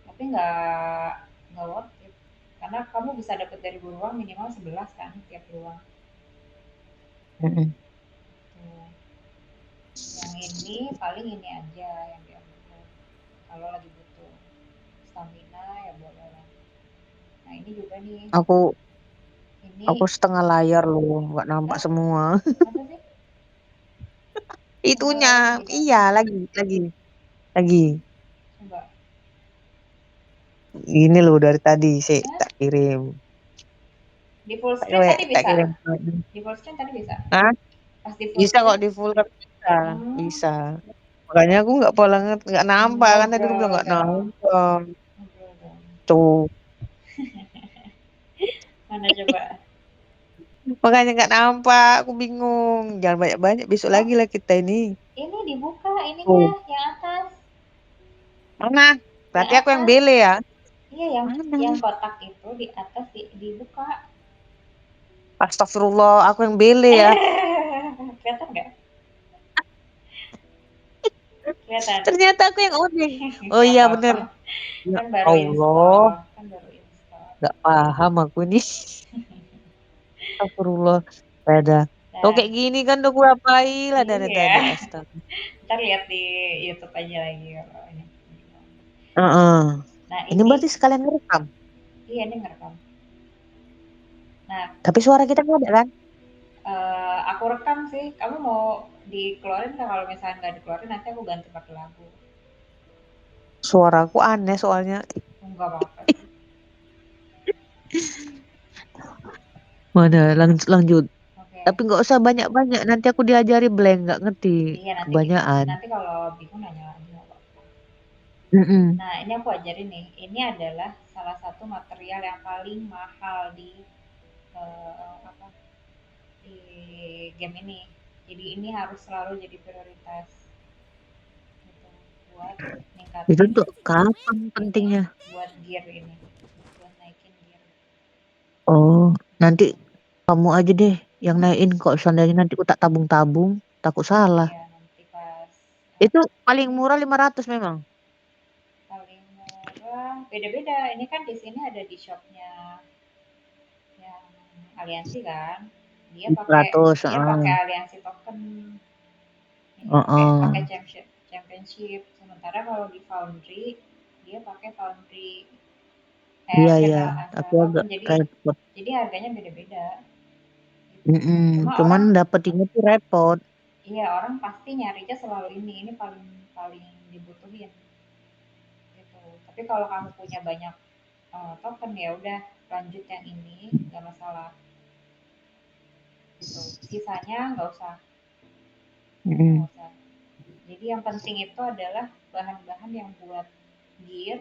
tapi nggak worth it karena kamu bisa dapat dari beruang minimal 11 kan tiap beruang Mm-mm. tuh. Yang ini paling ini aja yang diambil kalau lagi butuh stamina ya boleh lah. Nah ini juga nih Aku aku ini setengah layar loh, nggak nampak lah semua. apa sih setengah Itunya, layar iya gimana lagi. coba Ini loh dari tadi sih Hah? tak kirim. Di full Tak screen kirim, tadi tak bisa kirim. di full screen tadi bisa Hah? pas di full Bisa kok screen di full kan bisa, hmm, bisa. Makanya aku nggak banget nggak nampak kan tadi aku bilang ngobrol nggak dong nampak. ngobrol dong Tuh, mana coba makanya nggak nampak. Aku bingung. Jangan banyak-banyak. Besok oh lagi lah kita ini. ini dibuka ininya Tuh, yang atas mana? yang Berarti aku yang atas bele ya? iya Mana? yang kotak itu di atas dibuka Astagfirullah, aku yang bele ya. kelihatan nggak kelihatan Ternyata aku yang unik. Oh nggak iya bener. apa-apa Ya kan baru Allah, install kan baru install nggak paham aku nih. Astagfirullah. Ada. Kalau nah kayak gini kan udah gue apain lah dari iya tadi. Astaga. ntar lihat di YouTube aja lagi kalau ini Heeh. nah Ini ini berarti sekalian ngerekam. iya ini ngerekam nah Tapi suara kita nggak ada kan? aku rekam sih kamu mau dikeluarin nggak kalau misalnya nggak dikeluarin nanti aku ganti pakai lagu Suaraku aneh soalnya. nggak apa-apa sih Mana lanjut. oke Tapi nggak usah banyak-banyak. Nanti aku diajari blank. Nggak ngerti. iya Kebanyakan. nanti kalau bingung nanya lagi nggak apa-apa Mm-mm. nah ini aku ajarin nih ini adalah salah satu material yang paling mahal di apa di game ini jadi ini harus selalu jadi prioritas gitu buat Itu ningkatin tuh kapan ini pentingnya? buat gear ini buat naikin gear Oh, nanti kamu aja deh yang hmm? naikin. Kok seandainya nanti aku tak tabung-tabung. Takut salah. Iya nanti pas Itu paling murah 500 memang. paling murah beda-beda ini kan di sini ada di shopnya yang aliansi kan Ratus. dia pakai aliansi token ini pakai Heeh. championship sementara kalau di foundry dia pakai foundry Iya, iya. channel Tapi agak token repot. jadi harganya beda-beda gitu Mm-mm. cuma Cuman orang dapetinnya tuh repot. iya orang pasti nyarinya selalu ini paling paling dibutuhin gitu tapi kalau kamu punya banyak token ya udah lanjut yang ini nggak masalah gitu sisanya nggak Mm-mm. usah jadi yang penting itu adalah bahan-bahan yang buat gear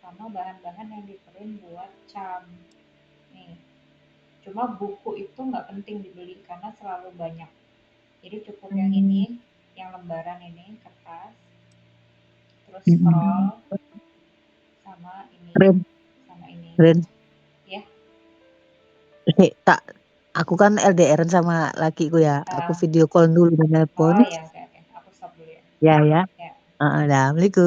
sama bahan-bahan yang diperluin buat cam nih cuma buku itu nggak penting dibeli karena selalu banyak jadi cukup yang ini Hmm. yang lembaran ini kertas terus Mm-mm. scroll Keren, sama ini keren. ya Tak, aku kan LDRan sama lakiku ya. Aku uh, video call dulu dan nelpon. oh ya oke oke aku stop dulu ya Ya, ya. ya Assalamualaikum.